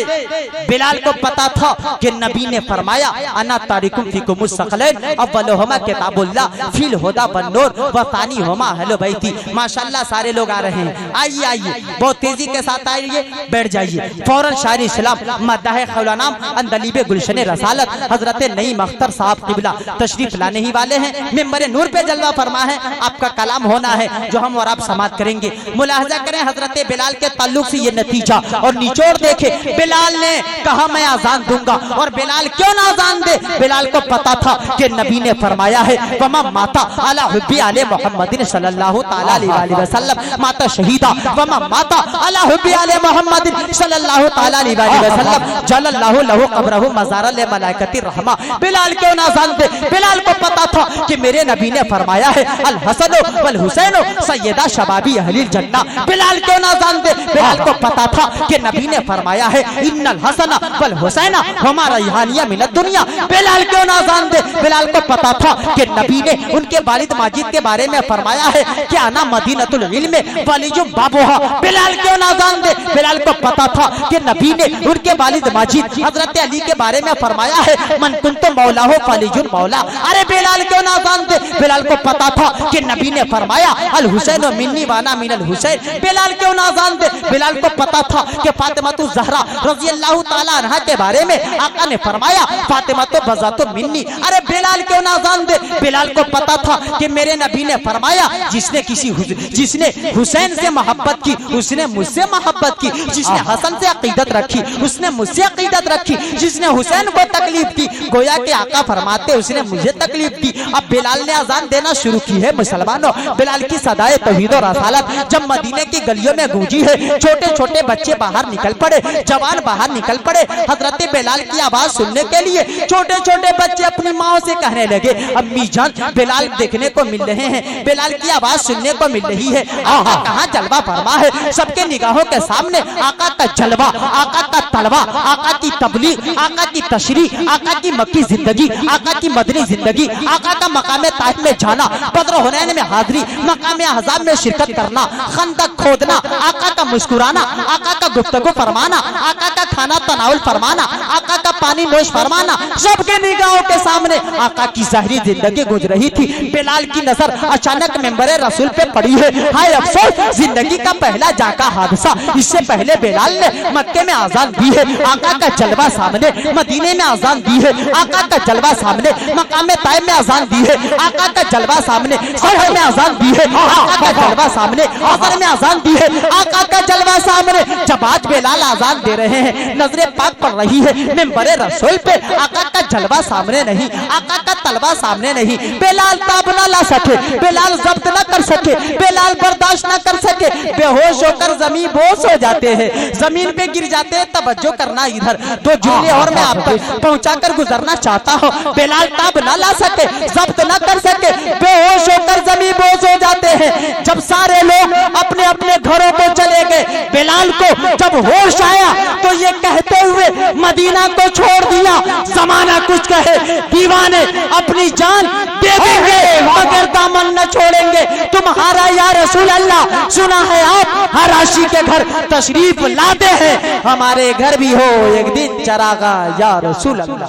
बिलाल को पता था कि नबी ने फरमाया अना तारिकुम फीकुम मुस्तक़िलन अव्वलुहुमा किताबुल्लाह फिल हुदा वन नूर व तानीहुमा अहलु बैती। माशाअल्लाह सारे लोग आ रहे हैं। आइए आइए, बहुत तेजी के साथ आइए, बैठ जाइए। फौरन शायर इस्लाम मद्दाह खौलानाम अंदलीबे गुलशन रसालत हजरत नईम अख्तर साहब किबला तशरीफ लाने ही वाले हैं। मिंबर नूर पे जलवा फरमा है, आपका कलाम होना है जो हम और आप समात करेंगे। मुलाहजा करें हजरत बिलाल के ताल्लुक से ये नतीजा और निचोड़ देखे। बिलाल ने कहा मैं आजान दूंगा, और बिलाल क्यों ना आजान दे? बिलाल को पता था कि नबी ने फरमाया है वमा माता अला हुब्बी आले मोहम्मदिन सल्लल्लाहु तआला अलैहि वसल्लम माता शहीदा वमा माता अला हुब्बी आले मोहम्मदिन सल्लल्लाहु तआला अलैहि वसल्लम जल्लल्लाहु लहु कब्रहु मज़ारा ले मलाइकति रहमा। बिलाल क्यों ना आजान दे? बिलाल को पता था कि मेरे नबी ने फरमाया है अल हसन वल हुसैन सय्यदा शबाबी अहलिल जन्ना। बिलाल क्यों ना जान दे? बिलाल को पता था कि नबी ने फरमाया है इन्नल हसना वल हुसैना हमारा यहानिया मिनत दुनिया। बिलाल क्यों ना जान दे? बिलाल को पता था कि नबी ने उनके वालिद माजिद के बारे में फरमाया है कि आना मदीनतुल इल्म वलिजुम बाबुहा। बिलाल क्यों ना जान दे? बिलाल को पता था कि नबी ने उनके वालिद माजिद हजरत अली के बारे में फरमाया है मन कुंतु मौला हो फलिजुल मौला। अरे बिलाल क्यों ना जान दे? बिलाल को पता था कि नबी ने फरमाया अल हुसैन मिन्नी वाना मिनल हुसैन। बिलाल क्यों ना जान दे? बिलाल को पता था कि फातिमातु ज़हरा रज़ियल्लाहु ताला अन्हा के बारे में आका ने फरमाया फातिमातु बज़ातु मिन्नी। अरे बिलाल क्यों ना जान दे? बिलाल को पता था कि मेरे नबी ने फरमाया जिसने हुसैन से मोहब्बत की उसने मुझसे मोहब्बत की, जिसने हसन से अकीदत रखी उसने मुझसे अकीदत रखी, जिसने हुसैन को तकलीफ दी गोया के आका फरमाते उसने मुझे तकलीफ दी। अब बिलाल ने अजान देना शुरू की है। मुसलमानों, बिलाल की सदाए तौहीद और रसालत जब मदीने की गलियों में गूंजी है, छोटे छोटे बच्चे बाहर निकल पड़े, जवान बाहर निकल पड़े हजरत बिलाल की आवाज सुनने के लिए। छोटे छोटे बच्चे अपनी माओ से कहने लगे अम्मी जान बिलाल देखने को मिल रहे हैं, बिलाल की आवाज सुनने को मिल रही है। आका कहाँ जलवा फरमा है? सबके निगाहों के सामने आका का जलवा, आका का तलवा, आका की तबलीग, आका की तशरीह, आका की मक्की जिंदगी, आका की मदनी जिंदगी, आका का मकामे ताइफ में जाना, बद्र हुनैन में हाजिरी, मकामे अहज़ाब में शिरकत करना, खंदक खोदना, आका का मुस्कुराना, आका का गुफ्तगू फरमाना, आका का खाना तनाउल फरमाना, आका का पानी नोश फरमाना, सबके निगाहों के सामने आका की ज़ाहिरी जिंदगी गुजर रही थी। बिलाल की नजर अचानक मेंबरे रसूल पे पड़ी है। हाय अफसोस, जिंदगी का पहला जाका हादसा। इससे पहले बिलाल ने मक्के में आजान दी है, आका का जलवा सामने, मदीने में आजान दी है, आका का जलवा सामने, मकाम ताइब में आजान दी है, आका का जलवा सामने, शहर में आजान दी है, आका का जलवा सामने, असर में आजान दी है, आका का जलवा सामने। जब आज बिलाल आजान दे रहे हैं, नजरे पाक पड़ रही है मेंबरे रसूल पे, आका का जलवा सामने नहीं, आका का तलवा सामने नहीं। बिलाल ताब न ला सके, बिलाल जब्त न कर सके, बिलाल बर्दाश्त न कर सके, बेहोश होकर जमीन बोस हो जाते हैं, जमीन पे गिर जाते हैं। तवज्जो करना इधर, दो जुमले और मैं आप तक पहुंचाकर गुजरना चाहता हूँ। बिलाल ताब न ला सके, जब्त न कर सके, बेहोश होकर जमीन बोस हो जाते हैं। जब सारे लोग अपने अपने घरों को चले गए, बिलाल को जब होश आया तो ये कहते हुए मदीना को छोड़ दिया, जमाना कुछ कहे दीवाने अपनी जान दे देंगे मगर दामन न छोड़ेंगे तुम्हारा या रसूल अल्लाह। सुना है आप हराशी के घर तशरीफ लाते हैं, हमारे घर भी हो एक दिन चरागा या रसूल अल्लाह।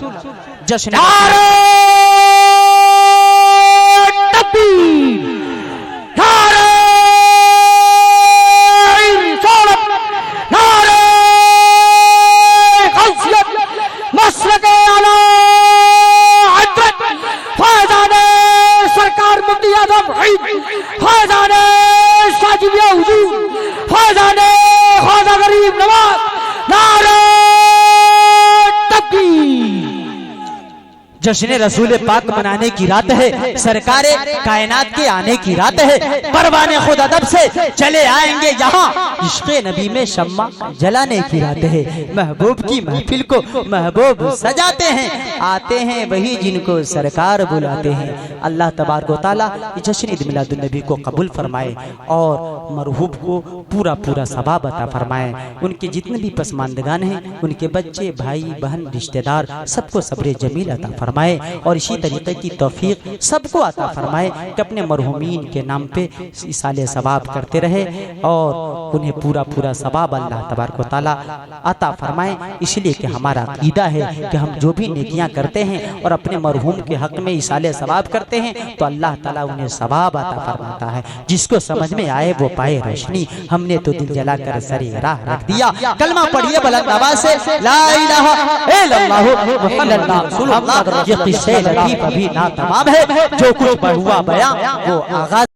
जश्न जश्न रसूल पाक मनाने की रात है, सरकारे कायनात के आने की रात है। परवाने खुद अदब से चले आएंगे यहाँ, इश्क़े नबी में शम्मा जलाने की रात है। महबूब की महफिल को महबूब सजाते हैं, आते हैं वही जिनको सरकार बुलाते हैं। अल्लाह तबारक व तआला जश्न ईद मिलादुन नबी को कबूल फरमाए और मरहूब को पूरा पूरा सवाब अता फरमाए। उनके जितने भी पसमानदगान हैं, उनके बच्चे, भाई बहन, रिश्तेदार, सबको सब्र जमील अता फरमाए और इसी तरीके की तौफीक सबको अता फरमाए कि अपने मरहूमीन के नाम पे इसाले सवाब करते रहे और उन्हें पूरा पूरा सवाब अल्लाह तबारक व तआला अता फरमाए। इसलिए कि हमारा अकीदा है कि हम जो भी नेकियां करते हैं और अपने मरहूम के हक में इसाले सवाब करते हैं तो अल्लाह ताला उन्हें सवाब अता फरमाता है। जिसको समझ में आए वो पाए रोशनी। हमने तो दिल जलाकर सरे राह रख दिया। कलमा पढ़िए बुलंद आवाज से, ला इलाहा इल्लल्लाह मुहम्मदुर रसूलुल्लाह। ये किस्से लतीफ अभी ना तमाम है, जो कुछ हुआ बयां वो आगाज